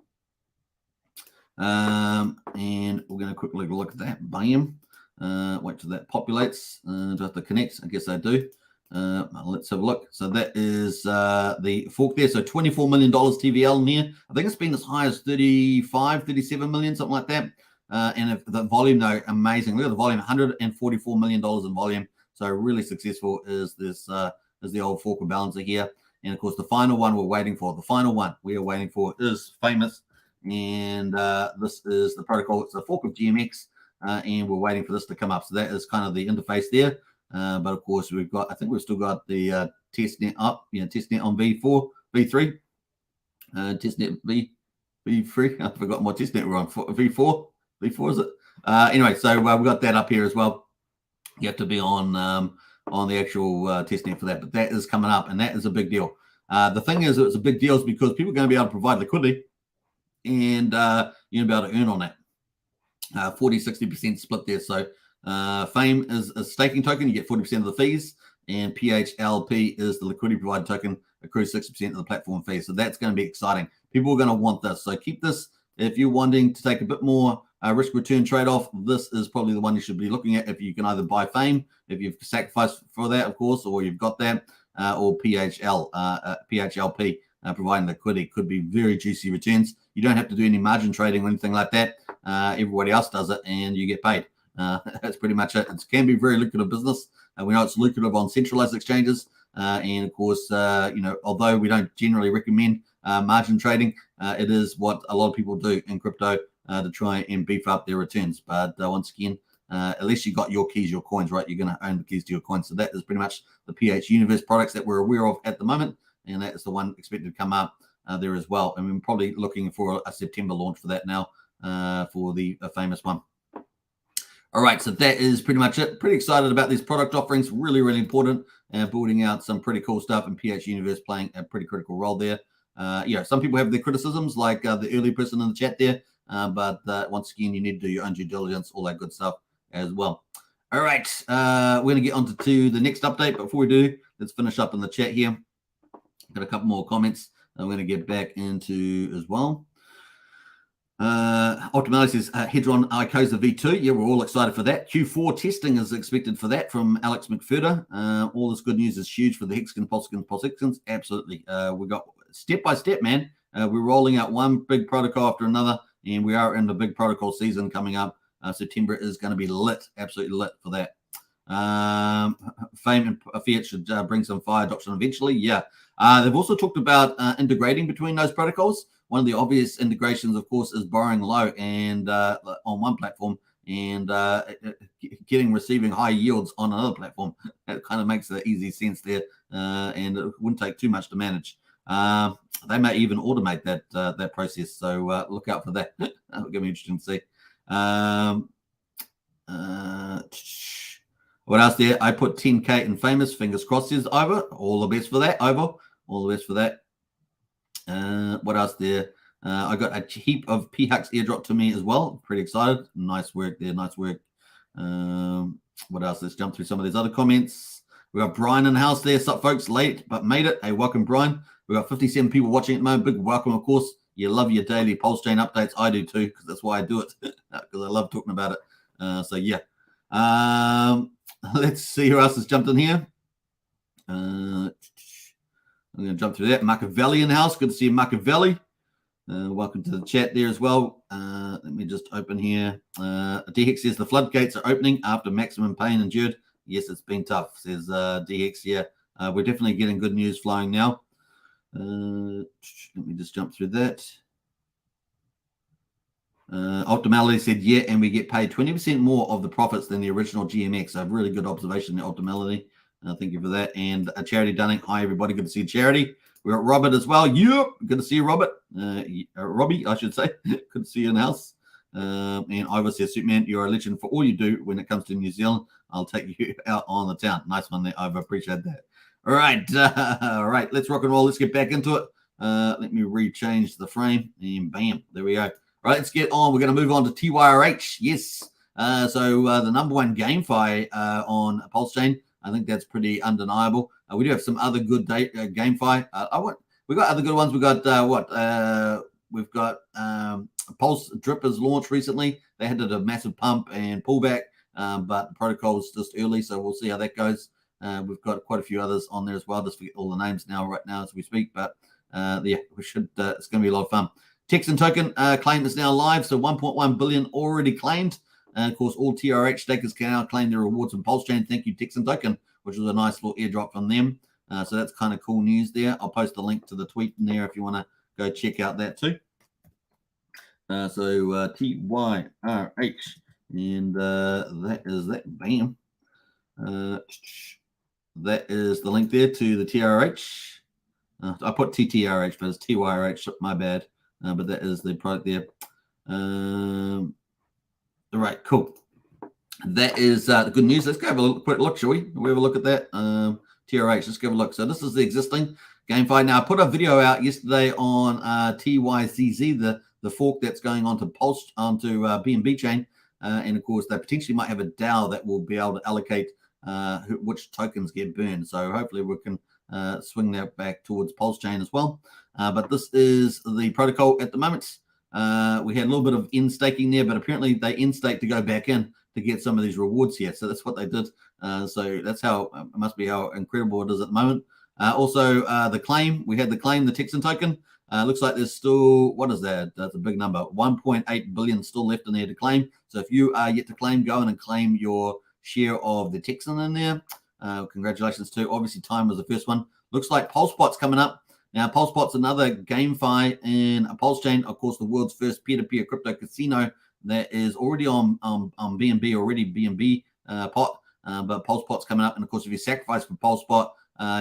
And we're going to quickly look at that. Bam. Wait till that populates. Do I have to connect? I guess I do. Let's have a look. So that is the fork there. So $24 million TVL in here. I think it's been as high as 37 million, something like that. And if the volume, though, amazing. Look at the volume, $144 million in volume. So really successful is this is the old fork of Balancer here. And of course, the final one we're waiting for. The final one we are waiting for is famous. And this is the protocol. It's a fork of GMX. And we're waiting for this to come up. So that is kind of the interface there. But of course, I think we've still got the testnet up, testnet on V3. Testnet V3. I forgot what testnet we're on. V4 is it? Anyway, so we got that up here as well. You have to be on the actual testnet for that, but that is coming up, and that is a big deal. The thing is, it's a big deal is because people are going to be able to provide liquidity, and you're going to be able to earn on that. 40-60% split there. So Fame is a staking token. You get 40% of the fees, and PHLP is the liquidity provider token, accrues 60% of the platform fee. So that's going to be exciting. People are going to want this. So keep this if you're wanting to take a bit more risk return trade-off. This is probably the one you should be looking at if you can either buy Fame, if you've sacrificed for that, of course, or you've got that, or PHLP. Providing liquidity could be very juicy returns. You don't have to do any margin trading or anything like that. Everybody else does it, and you get paid. That's pretty much it. It can be very lucrative business. We know it's lucrative on centralized exchanges, and of course, although we don't generally recommend margin trading, it is what a lot of people do in crypto to try and beef up their returns. But once again, at least you got your keys, your coins, right? You're going to own the keys to your coins. So that is pretty much the PH Universe products that we're aware of at the moment. And that is the one expected to come up there as well. And we're probably looking for a September launch for that now, for the famous one. All right, so that is pretty much it. Pretty excited about these product offerings. Really, really important. Building out some pretty cool stuff, and PH Universe playing a pretty critical role there. Some people have their criticisms, like the early person in the chat there. But once again, you need to do your own due diligence, all that good stuff as well. All right, we're going to get on to the next update. But before we do, let's finish up in the chat here. Got a couple more comments I'm going to get back into as well. Optimality says, Hedron Icosa V2. Yeah, we're all excited for that. Q4 testing is expected for that from Alex McFurter. All this good news is huge for the Hextoken, Pulsexons. Absolutely. We got step by step, man. We're rolling out one big protocol after another, and we are in the big protocol season coming up. September is going to be lit, absolutely lit for that. Fame and Fiat should bring some FI adoption eventually. Yeah. They've also talked about integrating between those protocols. One of the obvious integrations, of course, is borrowing low and on one platform and receiving high yields on another platform. That kind of makes the easy sense there, and it wouldn't take too much to manage. They may even automate that process, so look out for that. It'll be interesting to see. What else there? I put 10K in famous. Fingers crossed, says Ova. All the best for that, Ova. All the best for that. What else there? I got a heap of PHUX airdrop to me as well. Pretty excited. Nice work there. Nice work. What else? Let's jump through some of these other comments. We got Brian in the house there. Sup, folks? Late, but made it. Hey, welcome, Brian. We got 57 people watching at the moment. Big welcome, of course. You love your daily Pulsechain updates. I do too, because that's why I do it, because I love talking about it. So, yeah. Let's see who else has jumped in here. I'm going to jump through that. Machiavelli in the house. Good to see you, Machiavelli. Welcome to the chat there as well. Let me just open here. DHEX says the floodgates are opening after maximum pain endured. Yes, it's been tough, says DHEX. Yeah, we're definitely getting good news flowing now. Let me just jump through that. Optimality said, yeah, and we get paid 20% more of the profits than the original GMX. So really good observation there, Optimality. Thank you for that. And Charity Dunning. Hi, everybody. Good to see you, Charity. We got Robert as well. Yep. Good to see you, Robert. Robbie, I should say. Good to see you in the house. And Ivor says, Superman, you're a legend for all you do when it comes to New Zealand. I'll take you out on the town. Nice one there, Ivor. Appreciate that. All right. All right. Let's rock and roll. Let's get back into it. Let me rechange the frame. And bam. There we go. All right. Let's get on. We're going to move on to TYRH. Yes. So the number one GameFi on Pulsechain. I think that's pretty undeniable. We do have some other good GameFi. We got other good ones. We got we've got Pulse Drip has launched recently. They had a massive pump and pullback, but the protocol is just early, so we'll see how that goes. We've got quite a few others on there as well. Just forget all the names right now as we speak, but yeah, we should. It's going to be a lot of fun. Texan token claim is now live, so 1.1 billion already claimed. And of course, all TYRH stakers can now claim their rewards from Pulsechain. Thank you, Texan Token, which was a nice little airdrop from them. So that's kind of cool news there. I'll post a link to the tweet in there if you want to go check out that too. So TYRH, and that is that. Bam. That is the link there to the TYRH. I put TTRH, but it's TYRH. My bad. But that is the product there. All right, cool. That is the good news. Let's go have a quick look, shall we? We have a look at that. TRH, let's give a look. So this is the existing GameFi. Now, I put a video out yesterday on TYCZ, the fork that's going onto BNB chain. And of course, they potentially might have a DAO that will be able to allocate which tokens get burned. So hopefully we can swing that back towards Pulsechain as well. But this is the protocol at the moment. We had a little bit of in staking there, but apparently they in stake to go back in to get some of these rewards here. So that's what they did. So that's how it must be how incredible it is at the moment. Also, the claim, we had the claim, the Texan token. Looks like there's still, what is that? That's a big number. 1.8 billion still left in there to claim. So if you are yet to claim, go in and claim your share of the Texan in there. Congratulations to, obviously time was the first one. Looks like Pulsepot's coming up. Now, Pulsepot's another GameFi in a Pulsechain, of course, the world's first peer-to-peer crypto casino that is already on BNB, BNB pot, but Pulsepot's coming up. And of course, if you sacrifice for Pulsepot,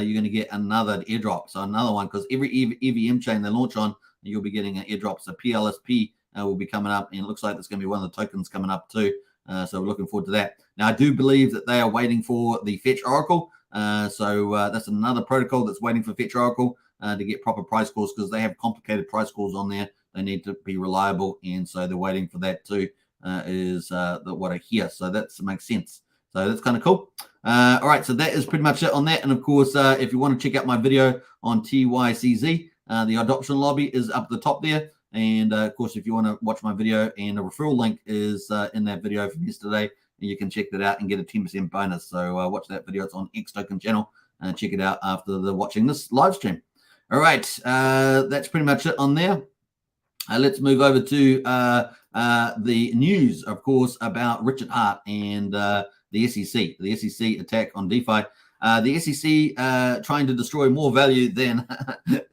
you're going to get another airdrop. So another one, because every EVM chain they launch on, you'll be getting an airdrop. So PLSP will be coming up, and it looks like it's going to be one of the tokens coming up too. So we're looking forward to that. Now, I do believe that they are waiting for the Fetch Oracle. So that's another protocol that's waiting for Fetch Oracle to get proper price calls, because they have complicated price calls on there. They need to be reliable, and so they're waiting for that too, is what I hear. So that makes sense. So that's kind of cool. All right, so that is pretty much it on that. And of course, if you want to check out my video on TYCZ, the adoption lobby is up the top there. And of course, if you want to watch my video, and a referral link is in that video from yesterday, you can check that out and get a 10% bonus. So watch that video. It's on Hex Token channel, and check it out after watching this live stream. All right, that's pretty much it on there. Let's move over to the news, of course, about Richard Hart and the SEC attack on DeFi. The SEC trying to destroy more value than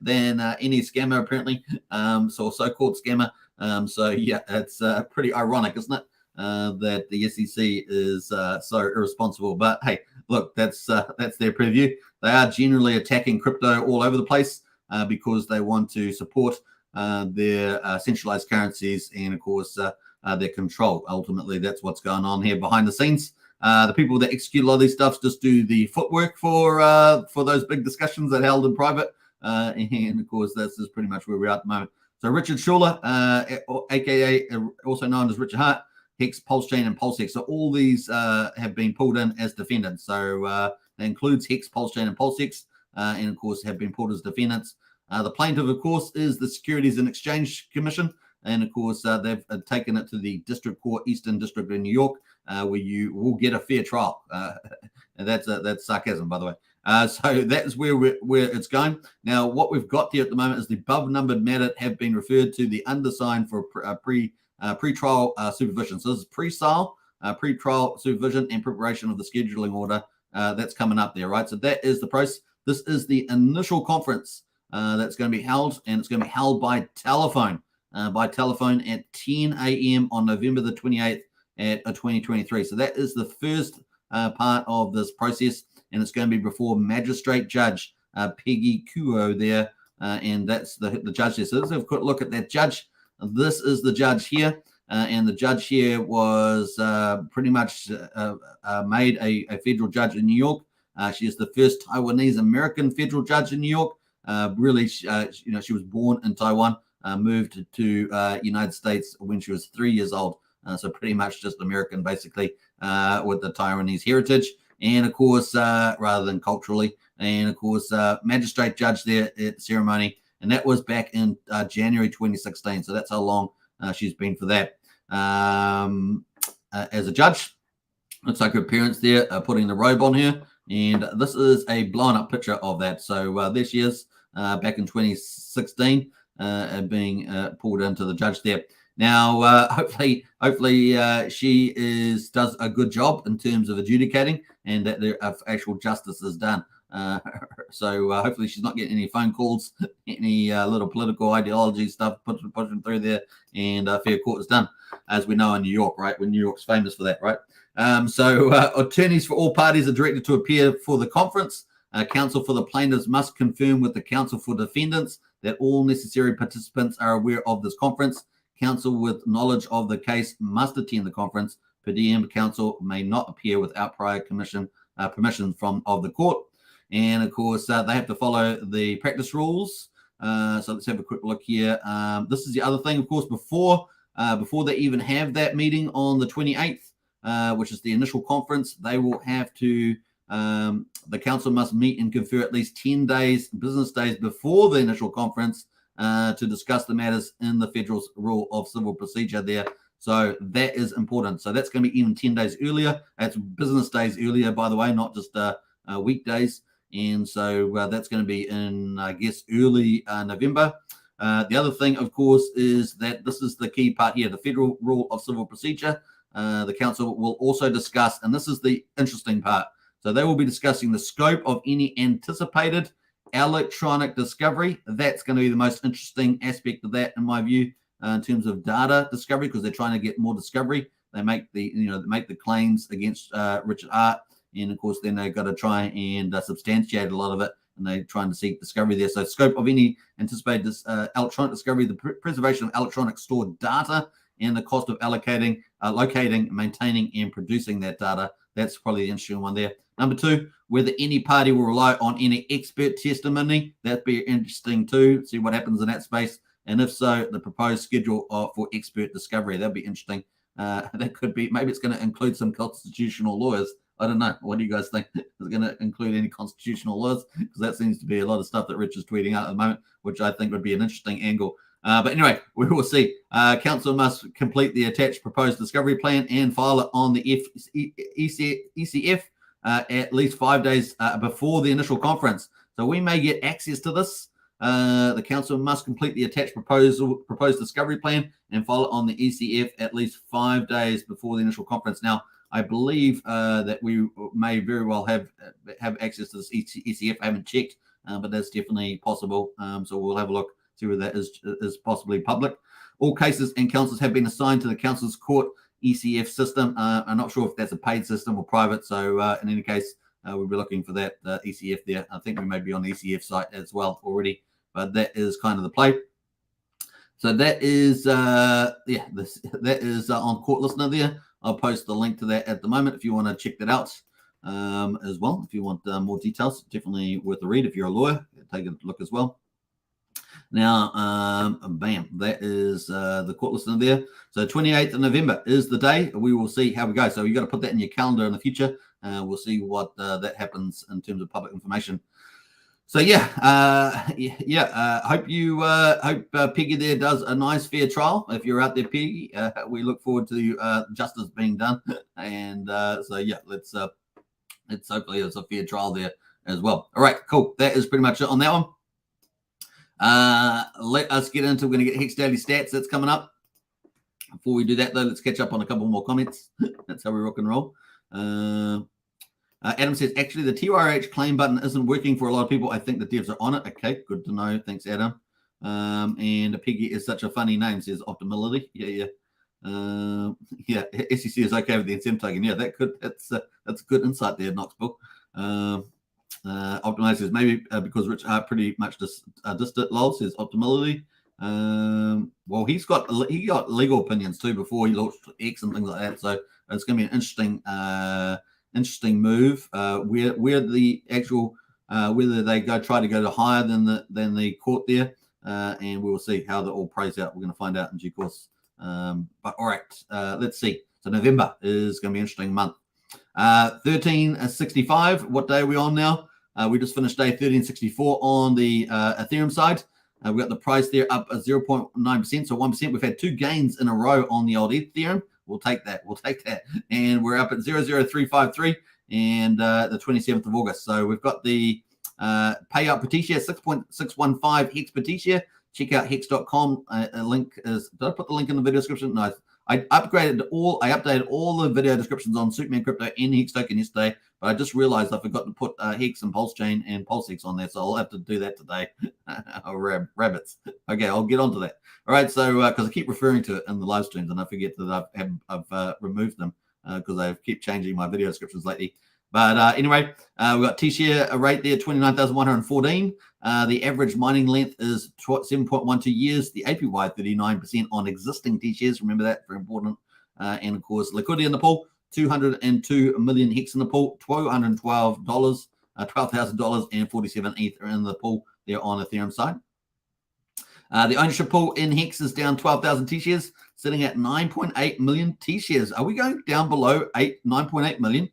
any scammer, apparently. So-called scammer. So yeah, it's pretty ironic, isn't it? That the SEC is so irresponsible. But hey, look, that's their preview. They are generally attacking crypto all over the place because they want to support their centralized currencies, and of course their control. Ultimately, that's what's going on here behind the scenes. The people that execute a lot of these stuff just do the footwork for those big discussions that are held in private. And of course, this is pretty much where we're at the moment. So Richard Schuller, aka also known as Richard Hart, Hex, Pulsechain, and PulseX. So all these have been pulled in as defendants. So that includes Hex, Pulsechain, and PulseX, and of course have been pulled as defendants. The plaintiff, of course, is the Securities and Exchange Commission. And of course, they've taken it to the District Court, Eastern District in New York, where you will get a fair trial. And that's sarcasm, by the way. So that's where it's going. Now, what we've got here at the moment is the above-numbered matter have been referred to the undersigned for pre-trial supervision. So this is pre-sale, pre-trial supervision, and preparation of the scheduling order that's coming up there, right? So that is the process. This is the initial conference that's going to be held, and it's going to be held by telephone at 10 a.m. on November the 28th at 2023. So that is the first part of this process, and it's going to be before Magistrate Judge Peggy Kuo there, and that's the judge there. So let's have a quick look at that judge. This is the judge here, and the judge here was pretty much made a federal judge in New York. She is the first Taiwanese American federal judge in New York. Really, she was born in Taiwan, moved to United States when she was 3 years old. So pretty much just American, basically, with the Taiwanese heritage. And of course, rather than culturally, and of course, magistrate judge there at the ceremony. And that was back in January 2016. So that's how long she's been for that. As a judge, looks like her parents there are putting the robe on her. And this is a blown up picture of that. So there she is back in 2016 being pulled into the judge there. Now, hopefully she does a good job in terms of adjudicating, and that the actual justice is done. So hopefully she's not getting any phone calls, any little political ideology stuff pushing through there, and fair court is done, as we know in New York, right? When New York's famous for that, right? So attorneys for all parties are directed to appear for the conference Counsel for the plaintiffs must confirm with the counsel for defendants that all necessary participants are aware of this conference. Counsel with knowledge of the case must attend the conference. Per diem counsel may not appear without prior permission of the court. And of course, they have to follow the practice rules. So let's have a quick look here. This is the other thing, of course, before they even have that meeting on the 28th, which is the initial conference, they will have to, the council must meet and confer at least 10 business days before the initial conference to discuss the matters in the federal rule of civil procedure there. So that is important. So that's going to be even 10 days earlier. That's business days earlier, by the way, not just weekdays. And so that's going to be in, I guess, early November. The other thing, of course, is that this is the key part here, the federal rule of civil procedure. The council will also discuss, and this is the interesting part. So they will be discussing the scope of any anticipated electronic discovery. That's going to be the most interesting aspect of that, in my view, in terms of data discovery, because they're trying to get more discovery. They make the claims against Richard Hart, and of course, then they've got to try and substantiate a lot of it, and they're trying to seek discovery there. So, scope of any anticipated electronic discovery, the preservation of electronic stored data, and the cost of locating, maintaining, and producing that data. That's probably the interesting one there. Number two, whether any party will rely on any expert testimony. That'd be interesting too. See what happens in that space. And if so, the proposed schedule for expert discovery. That'd be interesting. That could be, maybe it's going to include some constitutional lawyers. I don't know. What do you guys think? Is it going to include any constitutional laws? Because that seems to be a lot of stuff that Rich is tweeting out at the moment, which I think would be an interesting angle. But anyway, we will see. Council must complete the attached proposed discovery plan and file it on the ECF at least 5 days before the initial conference. So we may get access to this. The council must complete the attached proposed discovery plan and file it on the ECF at least 5 days before the initial conference. Now, I believe that we may very well have access to this ECF. I haven't checked, but that's definitely possible. So we'll have a look, see whether that is possibly public. All cases and councils have been assigned to the council's court ECF system. I'm not sure if that's a paid system or private. So in any case, we'll be looking for that ECF there. I think we may be on the ECF site as well already, but that is kind of the play. So that is, that is on Court Listener there. I'll post the link to that at the moment if you want to check that out as well. If you want more details, definitely worth a read. If you're a lawyer, take a look as well. Now, bam, that is the Court Listener there. So 28th of November is the day. We will see how we go. So you got to put that in your calendar in the future. We'll see what that happens in terms of public information. So hope Peggy there does a nice fair trial. If you're out there, Peggy, we look forward to justice being done. And let's hopefully it's a fair trial there as well. All right, cool. That is pretty much it on that one. Let us get into, we're going to get Hex Daily Stats that's coming up. Before we do that, though, let's catch up on a couple more comments. That's how we rock and roll. Adam says, actually, the TYRH claim button isn't working for a lot of people. I think the devs are on it. Okay, good to know. Thanks, Adam. And Peggy is such a funny name, says Optimality. Yeah. SEC is okay with the incentive token. Yeah, that's good insight there, Knoxville. Optimality says, maybe because Rich Hart pretty much dissed it, lol, says Optimality. Well, he got legal opinions too before he launched X and things like that. So it's going to be an interesting move where the actual whether they try to go to higher than the court there, and we will see how that all plays out. We're going to find out in due course. But all right, let's see. So November is going to be an interesting month. 1365. What day are we on now? We just finished day 1364 on the Ethereum side. We got the price there up 0.9%, so 1%. We've had two gains in a row on the old Ethereum. We'll take that. And we're up at 0.0353 and the 27th of August. So we've got the payout per T-share, 6.615 Hex per T-share. Check out hex.com. Link is, did I put the link in the video description? No. I updated all the video descriptions on Superman Crypto and Hex Token yesterday, but I just realized I forgot to put Hex and Pulsechain and PulseX on there, so I'll have to do that today. Rabbits. Okay, I'll get onto that. All right, so because I keep referring to it in the live streams and I forget that I've removed them because I keep changing my video descriptions lately. But anyway, we've got T-share rate there, 29,114. The average mining length is 7.12 years. The APY, 39% on existing T-shares. Remember that, very important. And of course, liquidity in the pool, 202 million hex in the pool, $12,000 and 47 ETH are in the pool there on Ethereum side. The ownership pool in Hex is down 12,000 T-shares, sitting at 9.8 million T-shares. Are we going down below 9.8 million?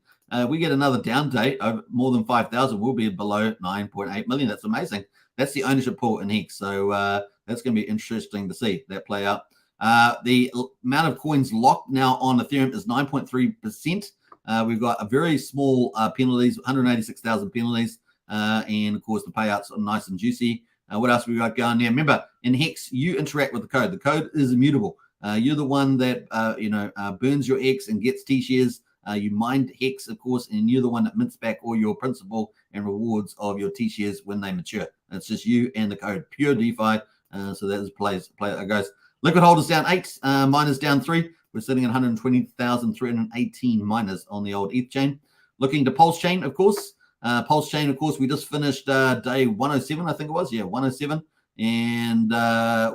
We get another down day of more than 5,000. We'll be below 9.8 million. That's amazing. That's the ownership pool in Hex. So that's going to be interesting to see that play out. The amount of coins locked now on Ethereum is 9.3%. We've got a very small penalties, 186,000 penalties. And of course, the payouts are nice and juicy. What else we got going there? Remember, in Hex, you interact with the code. The code is immutable. You're the one that burns your X and gets T-shares. You mined Hex, of course, and you're the one that mints back all your principal and rewards of your T-shares when they mature. It's just you and the code, pure DeFi. So that is play goes. Liquid holders down 8, miners down 3. We're sitting at 120,318 miners on the old ETH chain. Looking to Pulsechain, of course. Pulsechain, of course, we just finished day 107, I think it was. Yeah, 107. And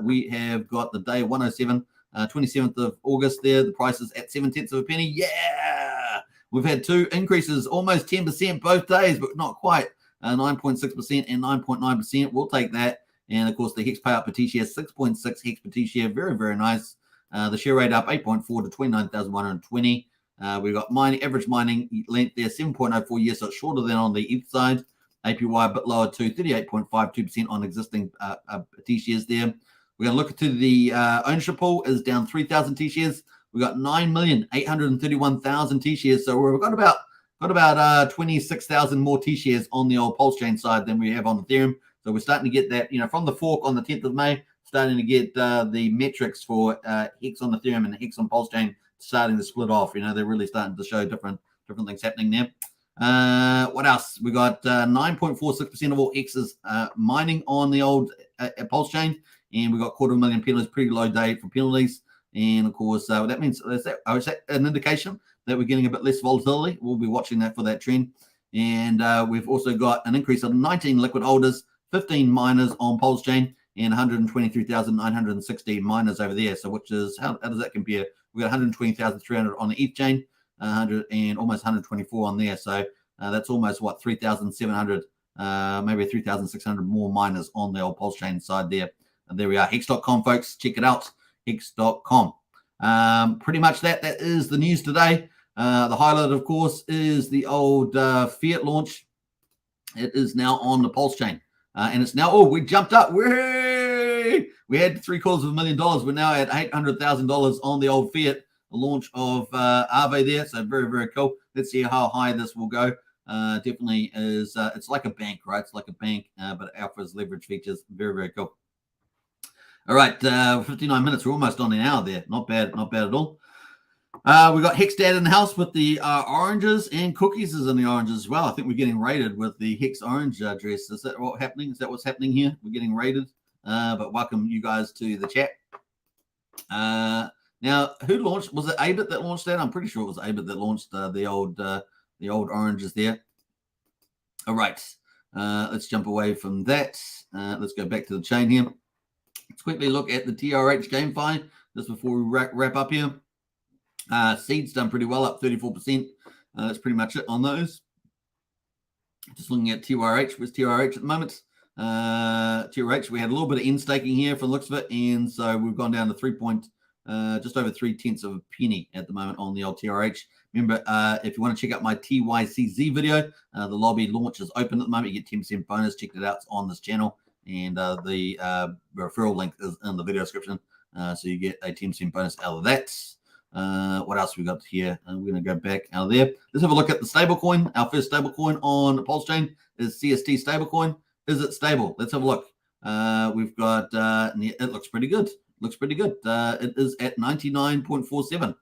we have got the day 107, 27th of August there. The price is at 7/10 of a penny. Yeah! We've had 2 increases, almost 10% both days, but not quite. 9.6% and 9.9%. We'll take that. And, of course, the Hex payout per T-share, 6.6 Hex per T-share. Very, very nice. The share rate up 8.4 to 29,120. We've got average mining length there, 7.04 years, so it's shorter than on the ETH side. APY a bit lower to 38.52% on existing T-shares there. We're going to look to the ownership pool is down 3,000 T-shares. We've got 9,831,000 T-shares, so we've got about 26,000 more T-shares on the old Pulsechain side than we have on Ethereum. So we're starting to get that, from the fork on the 10th of May, starting to get the metrics for Hex on Ethereum and Hex on Pulsechain starting to split off. They're really starting to show different things happening there. What else? We got 9.46% of all X's mining on the old Pulsechain, and we got 250,000 penalties, pretty low day for penalties. And of course, that means is that an indication that we're getting a bit less volatility. We'll be watching that for that trend. And we've also got an increase of 19 liquid holders, 15 miners on Pulsechain, and 123,960 miners over there. So, which is how does that compare? We got 120,300 on the ETH chain, 100 and almost 124 on there. So that's almost 3,700, maybe 3,600 more miners on the old Pulsechain side there. And there we are, Hex.com, folks. Check it out, Hex.com. Pretty much that is the news today. The highlight, of course, is the old Fiat launch. It is now on the Pulsechain. And it's now, we jumped up. We had $750,000. We're now at $800,000 on the old Fiat, the launch of Aave there. So very, very cool. Let's see how high this will go. Definitely is, it's like a bank, right? It's like a bank, but it offers leverage features. Very, very cool. All right, 59 minutes. We're almost on an hour there. Not bad at all. We got Hex Dad in the house with the oranges, and Cookies is in the oranges as well. I think we're getting raided with the Hex orange dress. Is that what's happening? Is that what's happening here? We're getting raided. But welcome you guys to the chat. Now, who launched? Was it Aave that launched that? I'm pretty sure it was Aave that launched the old oranges there. All right, let's jump away from that. Let's go back to the chain here. Let's quickly look at the TYRH GameFi just before we wrap up here. Seed's done pretty well, up 34%. That's pretty much it on those. Just looking at TYRH. Where's TYRH at the moment? TYRH, we had a little bit of in staking here for the looks of it, and so we've gone down to just over 0.3 of a penny at the moment on the old TYRH. Remember, if you want to check out my TYCZ video, the lobby launch is open at the moment. You get 10% bonus. Check it out. It's on this channel, and the referral link is in the video description, so you get a 10% bonus out of that. What else we got here? We're going to go back out of there. Let's have a look at the stablecoin. Our first stablecoin on Pulsechain is CST stablecoin. Is it stable? Let's have a look. We've got, it looks pretty good. It is at 99.47.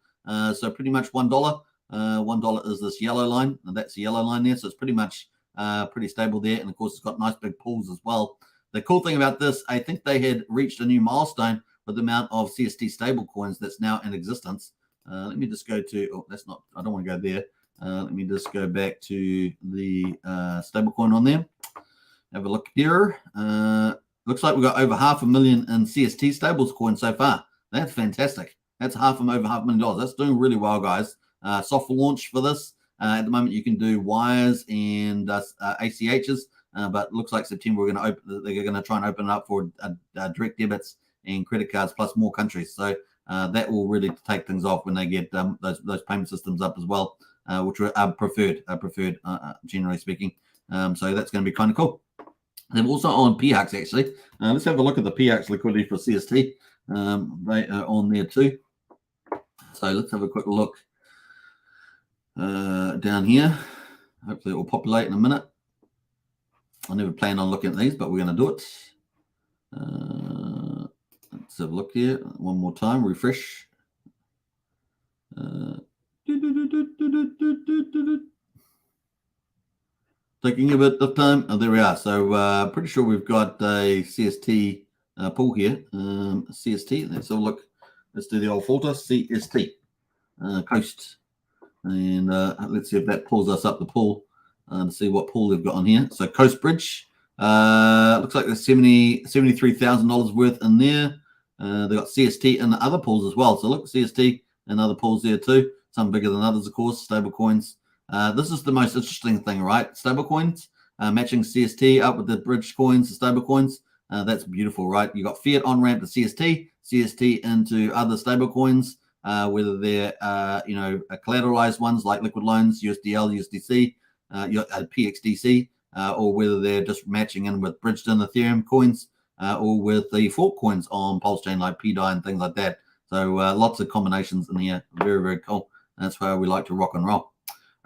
So pretty much $1. $1 is this yellow line, and that's the yellow line there. So it's pretty much pretty stable there. And of course, it's got nice big pools as well. The cool thing about this, I think they had reached a new milestone with the amount of CST stable coins that's now in existence. Let me just go to, that's not, I don't want to go there. Let me just go back to the stablecoin on there. Have a look here. Looks like we've got over 500,000 in CST stablecoin so far. That's fantastic. That's over $500,000. That's doing really well, guys. Soft launch for this. At the moment, you can do wires and ACHs, but looks like September they're going to try and open it up for direct debits and credit cards plus more countries. So that will really take things off when they get those payment systems up as well, which are preferred, generally speaking. So that's going to be kind of cool. They're also on PHX actually. Let's have a look at the PHX liquidity for CST. They are on there too. So let's have a quick look down here. Hopefully it will populate in a minute. I never plan on looking at these, but we're going to do it. Let's have a look here one more time. Refresh. Taking a bit of time. Oh, there we are. So pretty sure we've got a CST pool here. CST. Let's have a look. Let's do the old filter. CST. Coast. And let's see if that pulls us up the pool to see what pool they've got on here. So Coast Bridge. Looks like there's $73,000 worth in there. They've got CST in the other pools as well. So look, CST and other pools there too. Some bigger than others, of course. Stable coins. This is the most interesting thing, right? Stable coins, matching CST up with the bridge coins, the stable coins. That's beautiful, right? You got Fiat on ramp to CST, CST into other stable coins, whether they're collateralized ones like liquid loans, USDL, USDC, PXDC, or whether they're just matching in with bridged in Ethereum coins, or with the fork coins on Pulsechain like PDI and things like that. So lots of combinations in here. Very, very cool. That's why we like to rock and roll.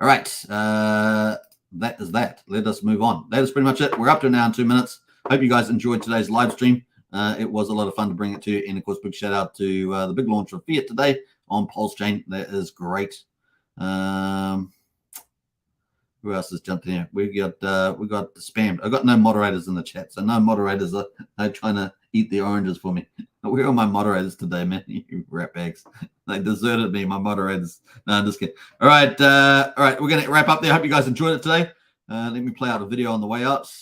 All right, that is that. Let us move on. That is pretty much it. We're up to an hour and 2 minutes. Hope you guys enjoyed today's live stream. It was a lot of fun to bring it to you. And, of course, big shout out to the big launch of Fiat today on Pulsechain. That is great. Who else has jumped in here? We got spammed. I've got no moderators in the chat, so no moderators are trying to eat the oranges for me. Where are my moderators today, man? You rat bags. They deserted me, my moderators. No, I'm just kidding. All right. We're going to wrap up there. Hope you guys enjoyed it today. Let me play out a video on the way out.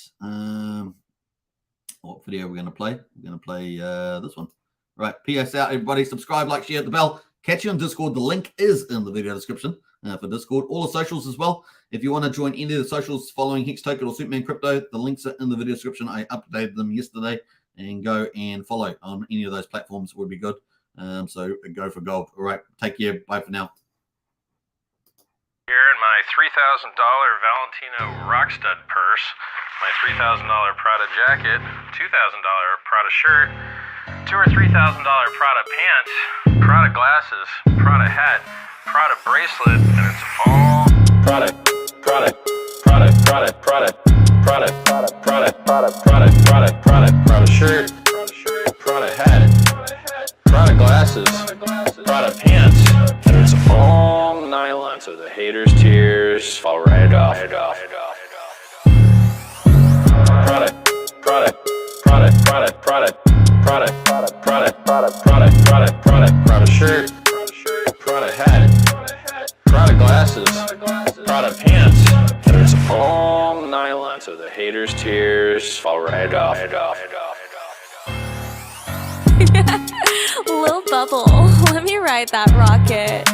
What video are we going to play? We're going to play this one. All right. PS out, everybody. Subscribe, like, share, hit the bell. Catch you on Discord. The link is in the video description for Discord. All the socials as well. If you want to join any of the socials following Hex Token or Superman Crypto, the links are in the video description. I updated them yesterday. And go and follow on any of those platforms would be good. So go for gold. All right. Take care. Bye for now. Here in my $3,000 Valentino Rockstud purse, my $3,000 Prada jacket, $2,000 Prada shirt, $2,000 or $3,000 Prada pants, Prada glasses, Prada hat, Prada bracelet, and it's all Prada shirt, Prada hat, Prada glasses, Prada pants, and it's all nylon, so the haters' tears fall right off. Prada shirt, Prada hat, Prada glasses, Prada pants, and it's all nylon, so the haters' tears fall right off. Lil Bubble, let me ride that rocket.